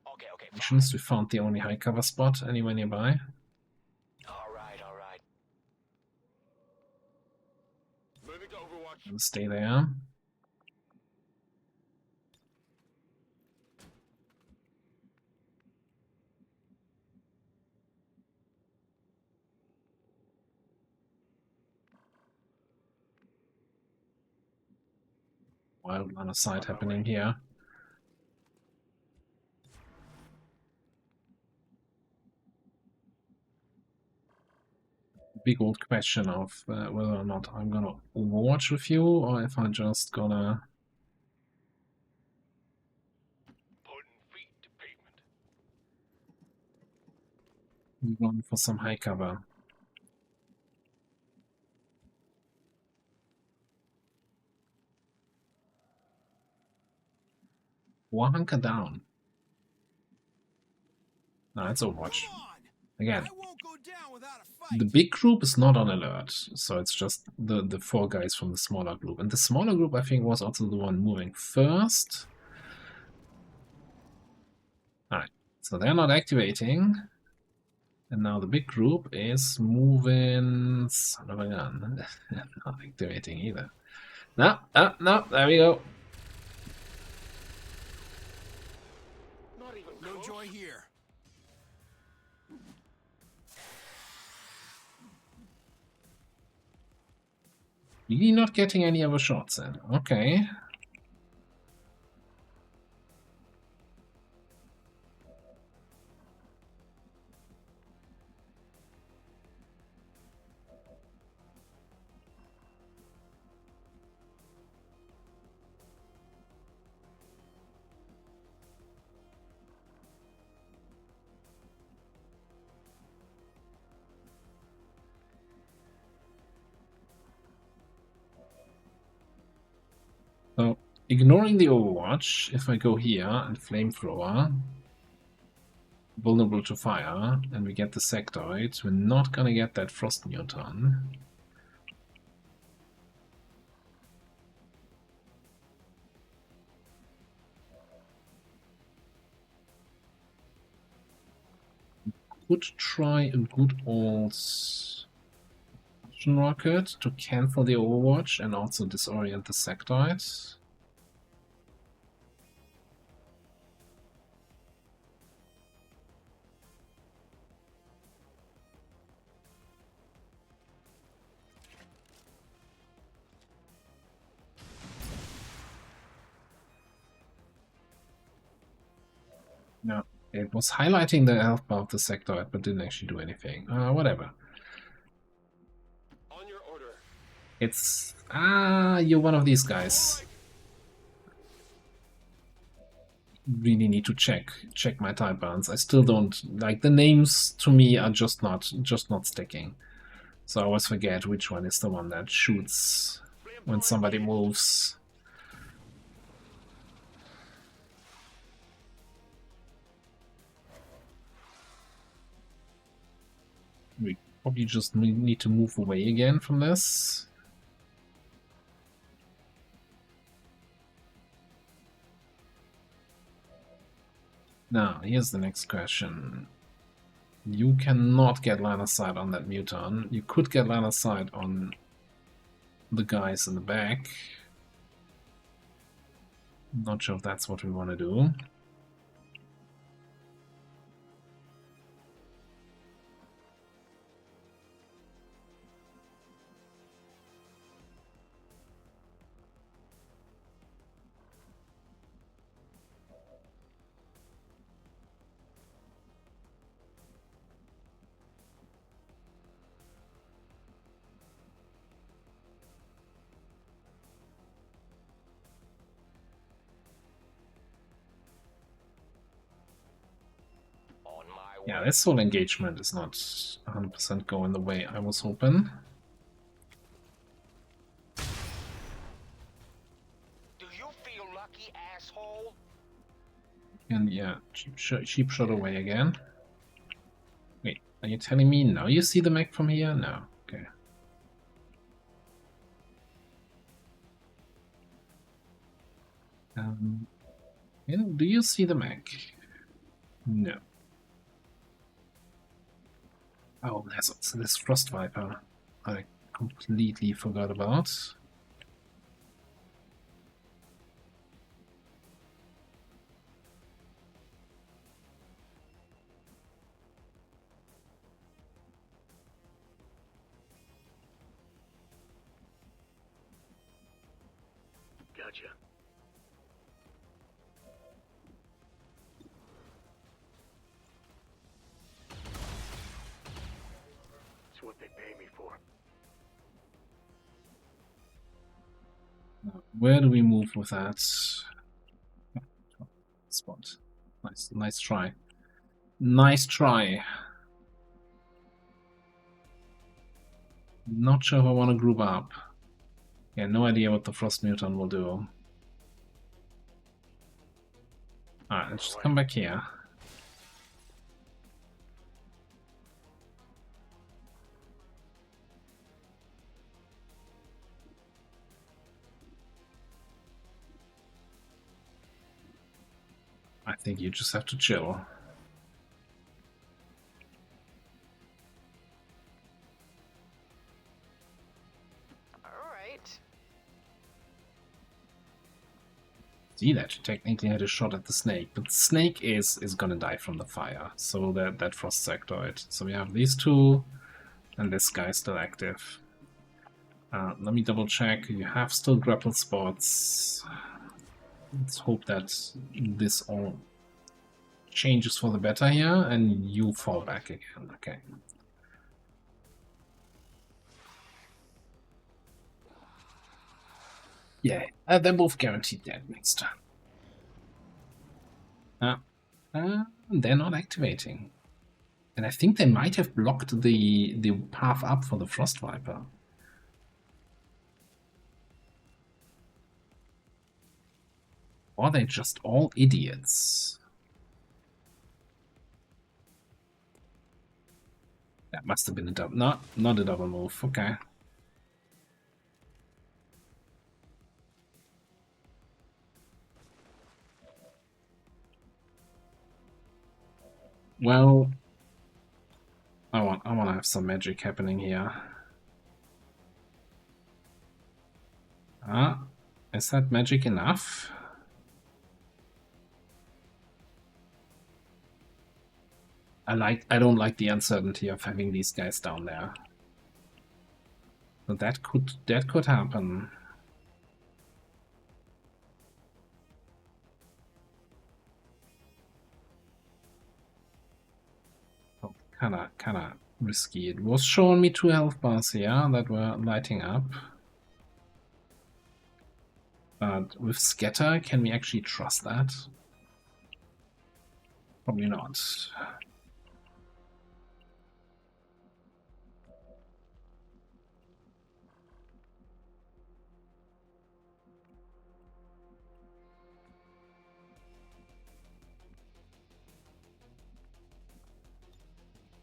Okay, Actions, we found the only high cover spot anywhere nearby. Alright. Moving to Overwatch. Gonna stay there. Wild line of sight happening here. Big old question of whether or not I'm gonna Overwatch with you, or if I'm just gonna run for some high cover. Or hunker down. No, it's Overwatch. Again, the big group is not on alert, so it's just the 4 guys from the smaller group. And the smaller group, I think, was also the one moving first. Alright, so they're not activating. And now the big group is moving... Son of a gun. Not activating either. No, there we go. No joy here. Really not getting any other shots in. Okay. So, ignoring the Overwatch, if I go here and Flamethrower, vulnerable to fire, and we get the Sectoid, we're not gonna get that Frost Muton. Could try a good old rocket to cancel the Overwatch and also disorient the Sectoid. No, it was highlighting the health bar of the Sectoid, but didn't actually do anything. Whatever. On your order. It's... you're one of these guys. really need to check my type burns. I still don't like the names. To me, are just not sticking. So I always forget which one is the one that shoots when somebody moves. We probably just need to move away again from this. Now, here's the next question. You cannot get line of sight on that muton. You could get line of sight on the guys in the back. Not sure if that's what we want to do. Yeah, this whole engagement is not 100% going the way I was hoping. Do you feel lucky, asshole? And yeah, sheep shot away again. Wait, are you telling me now you see the mech from here? No, okay. Do you see the mech? No. Oh, there's also this Frost Viper I completely forgot about. Gotcha. It's what they pay me for. Where do we move with that? Spot. Nice try. Nice try. Not sure if I want to group up. Yeah, no idea what the Frost Mutant will do. Alright, let's just come back here. I think you just have to chill. Alright. See that you technically had a shot at the snake, but the snake is gonna die from the fire, so that frost sectoid. So we have these two, and this guy is still active. Let me double check. You have still grapple spots. Let's hope that this all changes for the better here, and you fall back again. Okay. Yeah, they're both guaranteed dead next time. They're not activating. And I think they might have blocked the path up for the Frost Viper. Or they're just all idiots. That must have been a double. Not a double move. Okay. Well, I want to have some magic happening here. Is that magic enough? I don't like the uncertainty of having these guys down there. But that could happen. Oh, kinda risky. It was showing me 2 health bars here that were lighting up. But with scatter, can we actually trust that? Probably not.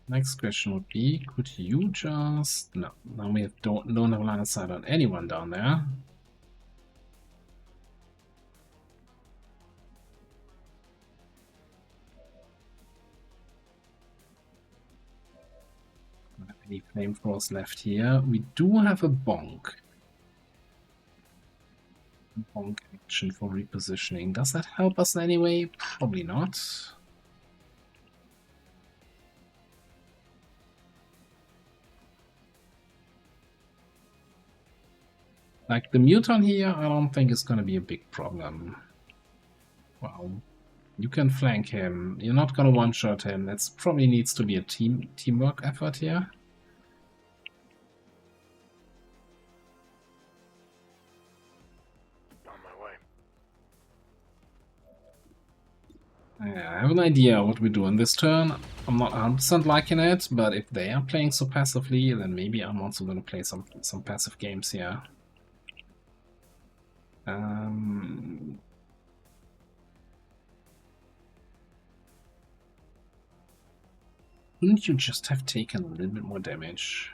Next question would be, could you just... No, now we don't have line of sight on anyone down there. Don't have any flamethrowers left here. We do have a bonk. Bonk action for repositioning. Does that help us in any way? Probably not. Like, the muton here, I don't think is going to be a big problem. Well, you can flank him. You're not going to one-shot him. It probably needs to be a teamwork effort here. On my way. I have an idea what we do in this turn. I'm not 100% liking it, but if they are playing so passively, then maybe I'm also going to play some passive games here. Wouldn't you just have taken a little bit more damage?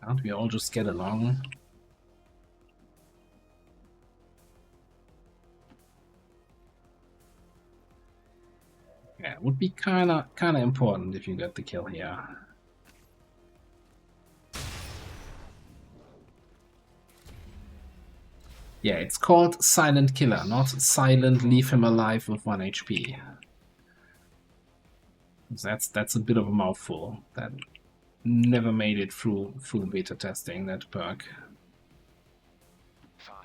Can't we all just get along? Yeah, it would be kinda important if you get the kill here. Yeah, it's called Silent Killer, not Silent Leave Him Alive with 1 HP. That's a bit of a mouthful. That never made it through the beta testing, that perk. Fine.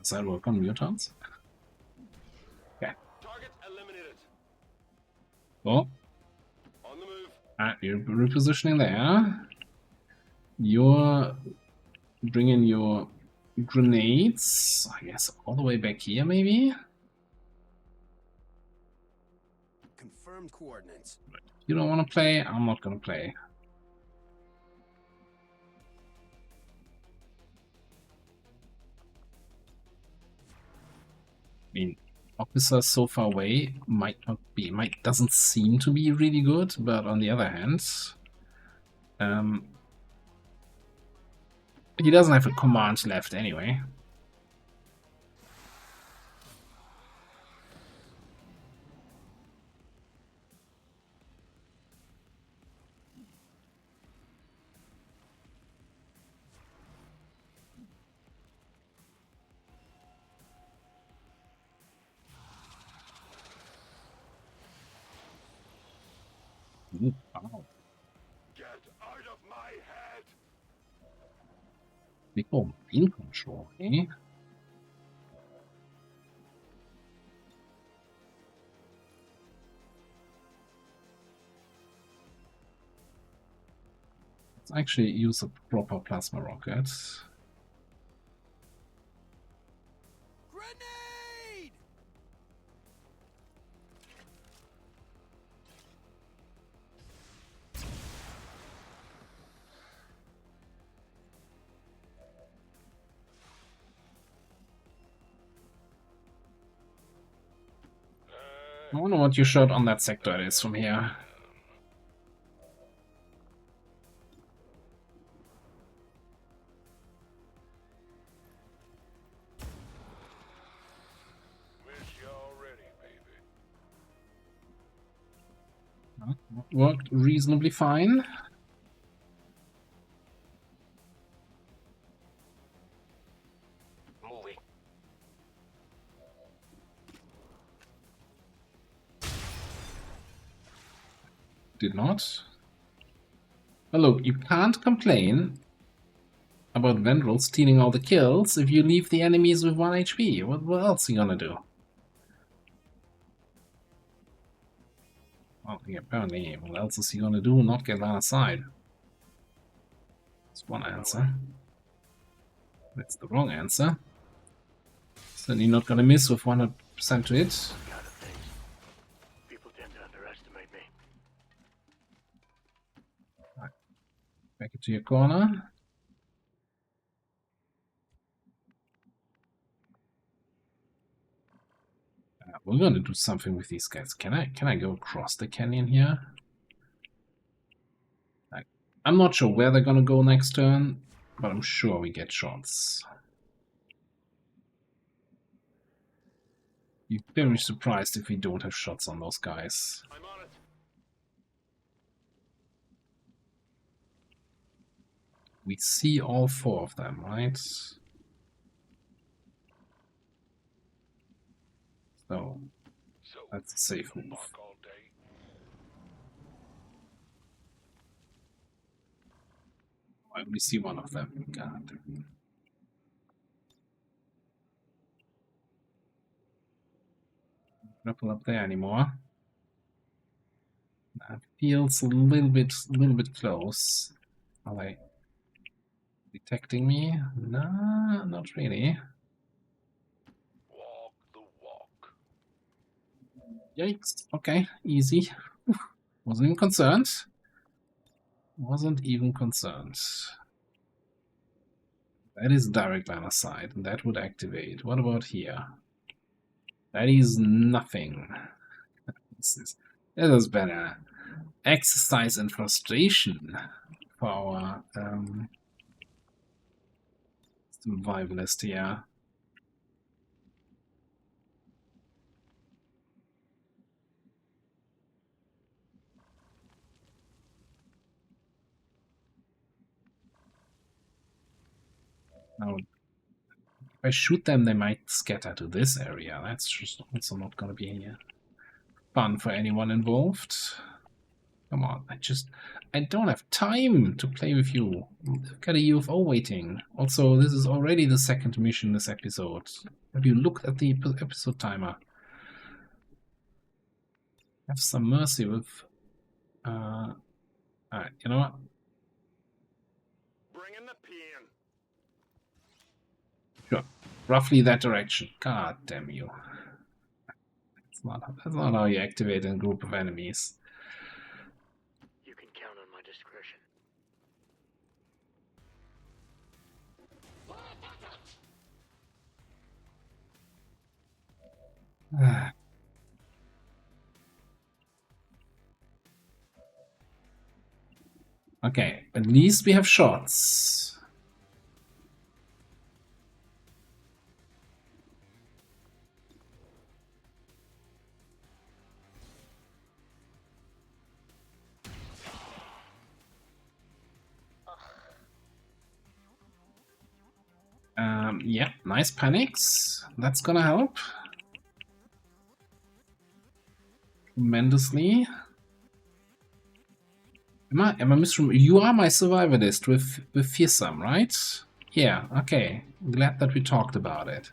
Does that work on mutants? Yeah. Target eliminated. Oh. On the move. You're repositioning there. You're bringing your grenades, I guess, all the way back here, maybe? Confirmed coordinates. You don't want to play? I'm not going to play. I mean, officers so far away doesn't seem to be really good, but on the other hand, he doesn't have a command left anyway. Ooh, wow. Get out of my head. Big bomb in control, eh? Let's actually use a proper plasma rocket. Grenade! I wonder what your shot on that sector is from here. Wish y'all ready, baby. Worked reasonably fine. Moving. Did not. Well, look, you can't complain about Vendrel stealing all the kills if you leave the enemies with 1 HP. What else are you gonna do? Well, yeah, apparently, what else is he gonna do? Not get line of sight. That's one answer. That's the wrong answer. Certainly not gonna miss with 100% to hit. Kind of things. People tend to underestimate me. Right. Back into your corner. We're gonna do something with these guys. Can I go across the canyon here? I'm not sure where they're gonna go next turn, but I'm sure we get shots. Be very surprised if we don't have shots on those guys. I'm on it. We see all 4 of them, right? So that's a safe move. I only see one of them. God. Grapple up there anymore. That feels a little bit close. Are they detecting me? No, not really. Walk the walk. Yikes. Okay, easy. Wasn't even concerned. Wasn't even concerned. That is direct line of sight, and that would activate. What about here? That is nothing. This has been an exercise in frustration for our survivalist here. Now, if I shoot them, they might scatter to this area. That's just also not going to be fun for anyone involved. Come on, I don't have time to play with you. Look at a UFO waiting. Also, this is already the 2nd mission this episode. Have you looked at the episode timer? Have some mercy with... Alright, you know what? Bring in the PM. Sure. Roughly that direction. God damn you. That's not how you activate a group of enemies. You can count on my discretion. Okay, at least we have shots. Yeah, nice panics. That's gonna help tremendously. Am I misremembering? You are my survivalist with fearsome, right? Yeah, okay. Glad that we talked about it.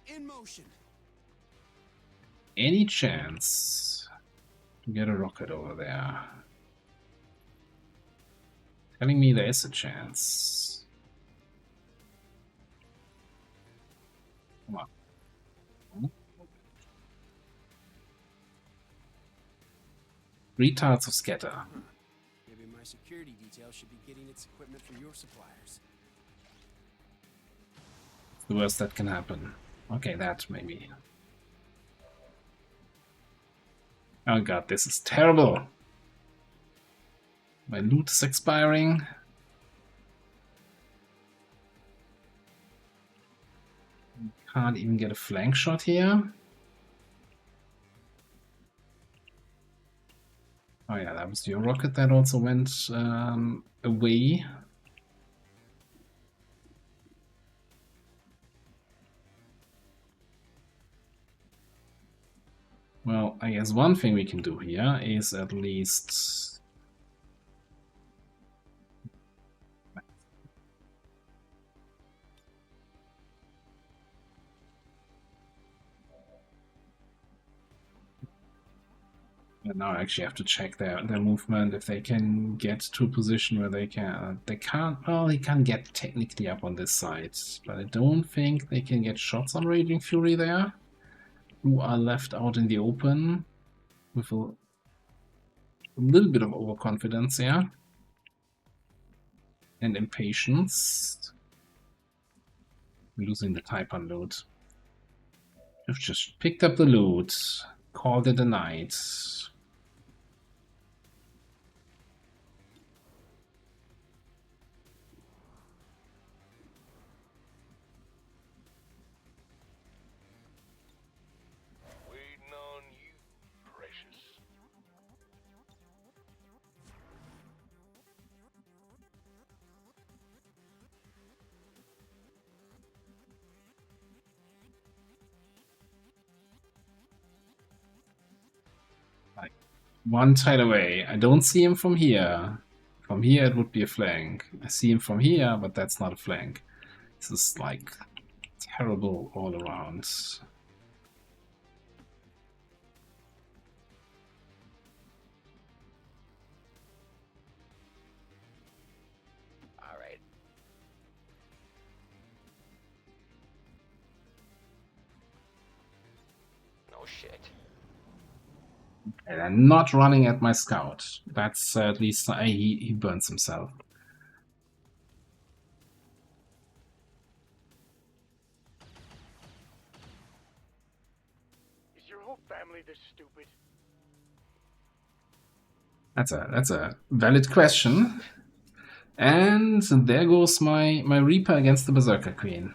In motion. Any chance to get a rocket over there? Telling me there is a chance. Come on. Retards of scatter. Maybe my security detail should be getting its equipment from your suppliers. The worst that can happen. Okay, that maybe. Oh god, this is terrible. My loot is expiring. Can't even get a flank shot here. Oh yeah, that was your rocket that also went away. Well, I guess one thing we can do here is at least And now I actually have to check their movement, if they can get to a position where they can. They can't. Well, they can get technically up on this side, but I don't think they can get shots on Raging Fury there, who are left out in the open with a little bit of overconfidence here and impatience. Losing the type unload. I've just picked up the loot, called it a night. Waiting on you, precious. One tile away. I don't see him from here. From here it would be a flank. I see him from here, but that's not a flank. This is like terrible all around. Alright. No shit. And I'm not running at my scout. That's at least he burns himself. Is your whole family this stupid? That's a valid question. And there goes my Reaper against the Berserker Queen.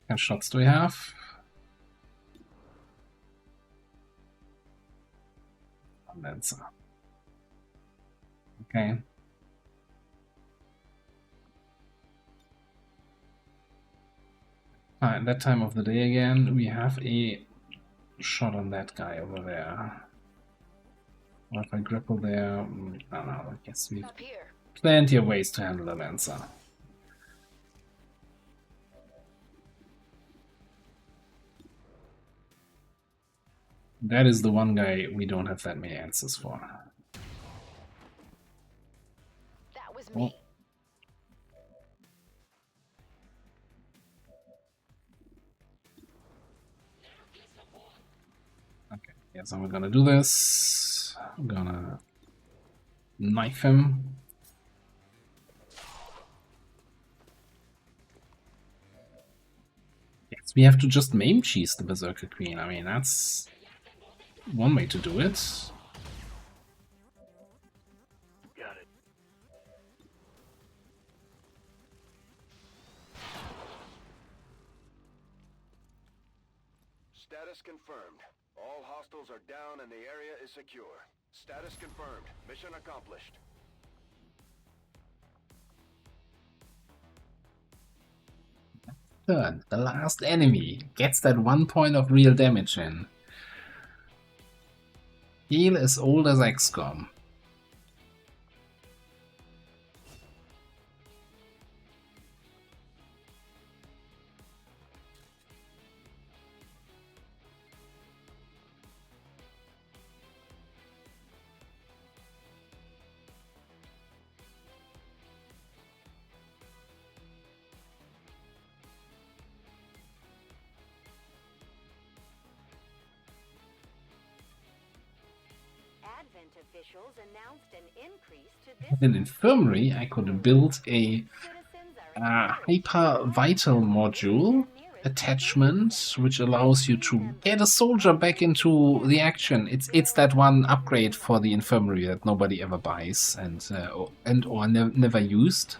How many shots do we have? Lancer. Okay. At that time of the day again, we have a shot on that guy over there. Or if I grapple there, I don't know, I guess we have plenty of ways to handle the Lancer. That is the one guy we don't have that many answers for. That was me. Okay, yeah, so we're gonna do this. I'm gonna knife him. Yes, we have to just maim cheese the Berserker Queen. I mean, that's one way to do it. Got it. Status confirmed. All hostiles are down and the area is secure. Status confirmed. Mission accomplished. Turn. The last enemy gets that 1 point of real damage in. Heal as old as XCOM. Advent officials announced an increase to With an infirmary, I could build a hyper vital module attachment, which allows you to get a soldier back into the action. It's that one upgrade for the infirmary that nobody ever buys and or never used.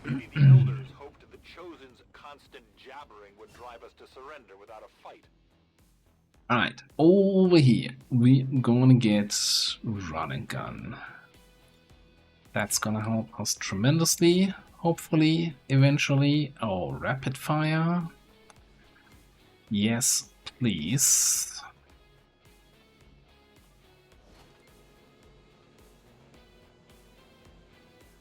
Maybe the elders hoped the Chosen's constant jabbering would drive us to surrender without a fight. Alright, over here, we're gonna get run and gun. That's gonna help us tremendously, hopefully, eventually. Oh, rapid fire. Yes, please.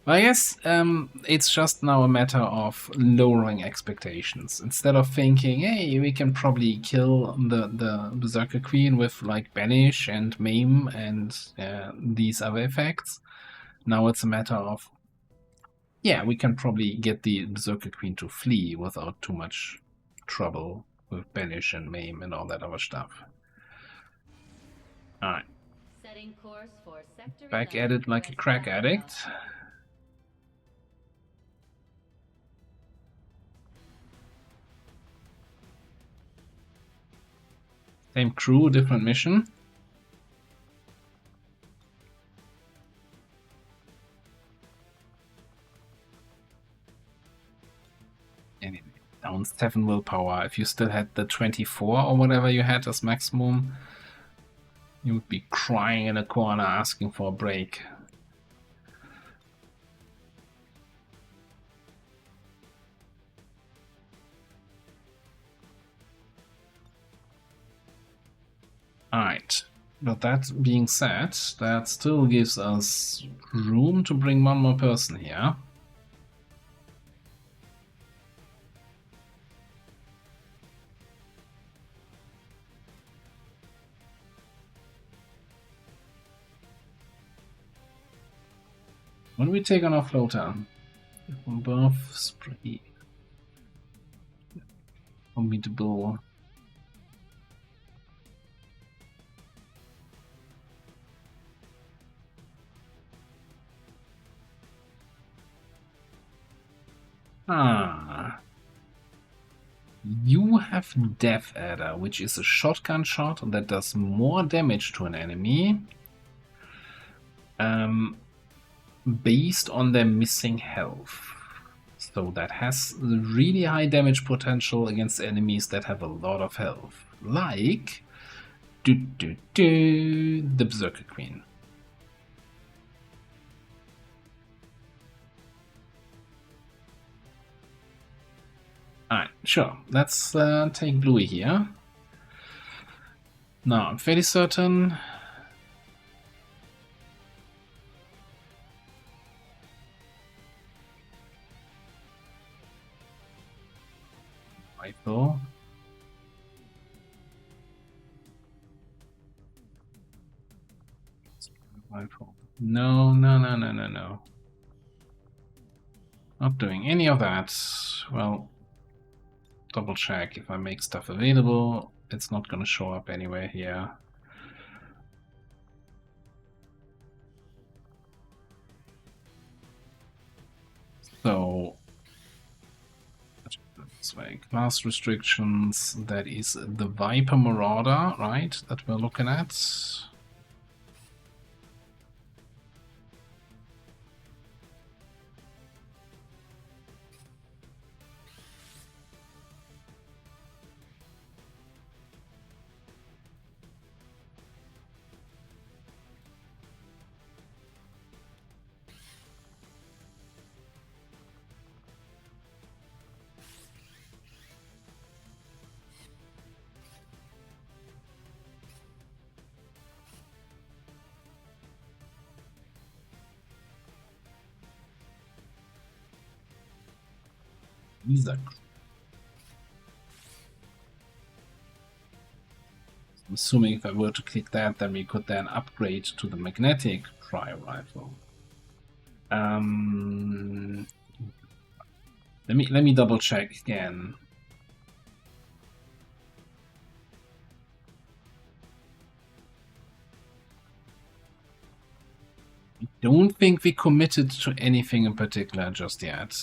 I guess it's just now a matter of lowering expectations. Instead of thinking, hey, we can probably kill the Berserker Queen with like Banish and Maim and these other effects, now it's a matter of, yeah, we can probably get the Berserker Queen to flee without too much trouble with Banish and Maim and all that other stuff. Alright. Setting course for sector Back 11 at it like a West crack Africa. addict. Same crew, different mission. Anyway, down 7 willpower. If you still had the 24 or whatever you had as maximum, you would be crying in a corner asking for a break. Alright, but that being said, that still gives us room to bring one more person here. When we take on our floater, above spray, formidable. You have Death Adder, which is a shotgun shot that does more damage to an enemy based on their missing health. So that has really high damage potential against enemies that have a lot of health. Like the Berserker Queen. Alright, sure. Let's take Bluey here. Now, I'm fairly certain. Rifle. Rifle. No. Not doing any of that. Well, double check if I make stuff available. It's not going to show up anywhere here. So, this way, class restrictions, that is the Viper Marauder, right, that we're looking at. I'm assuming if I were to click that, then we could then upgrade to the magnetic tri rifle. Let me double check again. I don't think we committed to anything in particular just yet.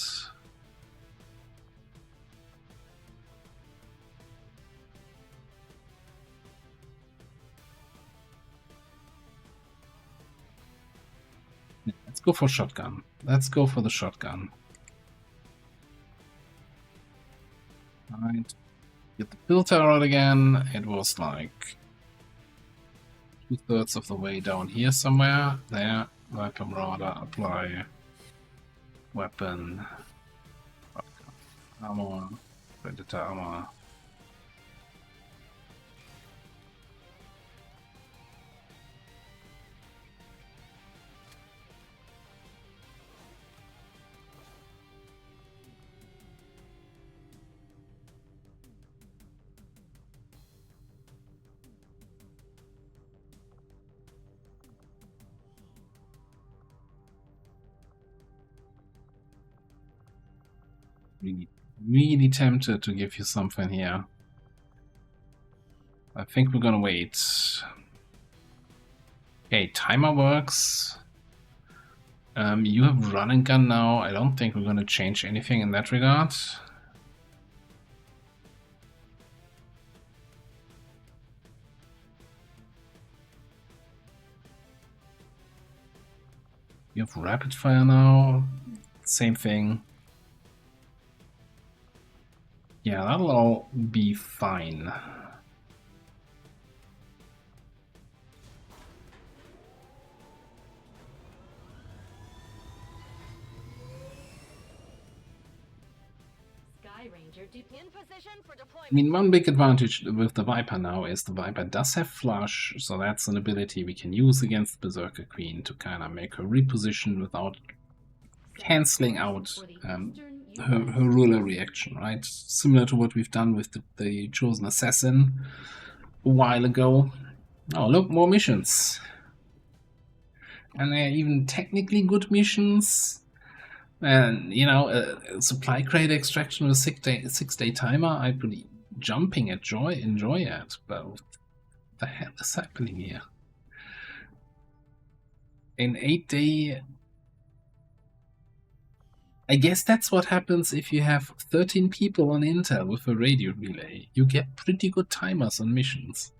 Let's go for shotgun. Let's go for the shotgun. Alright. Get the filter out again. It was like 2/3 of the way down here somewhere. There. Viper Marauder, apply. Weapon. Armor. Predator armor. really tempted to give you something here. I think we're gonna wait. Okay, timer works. You have run and gun now. I don't think we're gonna change anything in that regard. You have rapid fire now. Same thing. Yeah, that'll all be fine. In position for deployment. I mean, one big advantage with the Viper now is the Viper does have Flush, so that's an ability we can use against the Berserker Queen to kind of make her reposition without cancelling out her ruler reaction, right? Similar to what we've done with the Chosen Assassin a while ago. Oh, look, more missions. And they're even technically good missions. And, you know, a supply crate extraction with a 6-day timer, I'd be jumping at enjoy at. But what the hell is happening here? An 8-day... I guess that's what happens if you have 13 people on Intel with a radio relay. You get pretty good timers on missions.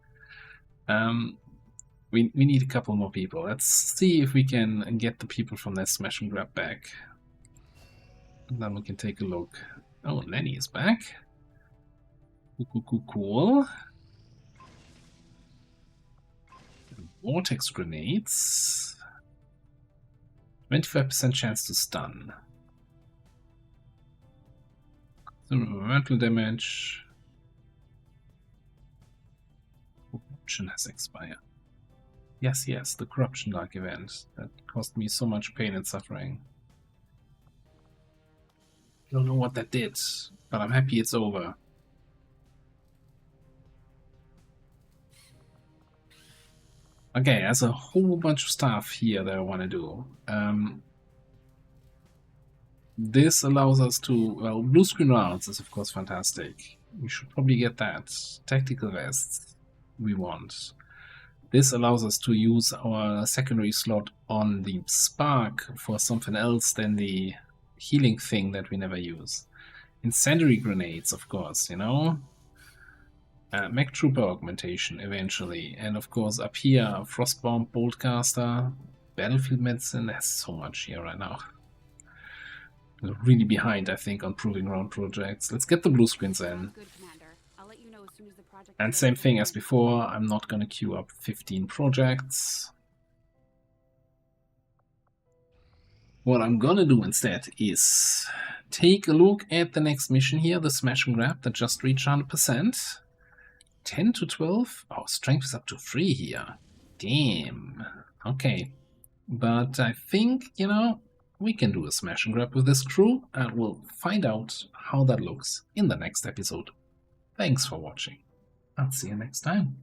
We need a couple more people. Let's see if we can get the people from that smash and grab back. And then we can take a look. Oh, Lenny is back. Cool. Vortex grenades. 25% chance to stun. Mental damage. Corruption has expired. Yes, the Corruption Dark event. That caused me so much pain and suffering. Don't know what that did, but I'm happy it's over. Okay, there's a whole bunch of stuff here that I want to do. This allows us to, well, blue screen rounds is of course fantastic. We should probably get that. Tactical vests we want. This allows us to use our secondary slot on the Spark for something else than the healing thing that we never use. Incendiary grenades, of course, you know. Mech Trooper augmentation eventually. And of course up here, Frostbound Boltcaster, Battlefield Medicine. There's so much here right now. We're really behind, I think, on Proving Ground projects. Let's get the blue screens in. And same thing as before, I'm not gonna queue up 15 projects. What I'm gonna do instead is take a look at the next mission here, the Smash and Grab that just reached 100%. 10 to 12? Oh, strength is up to 3 here. Damn. Okay. But I think, you know, we can do a Smash and Grab with this crew, and we'll find out how that looks in the next episode. Thanks for watching. I'll see you next time.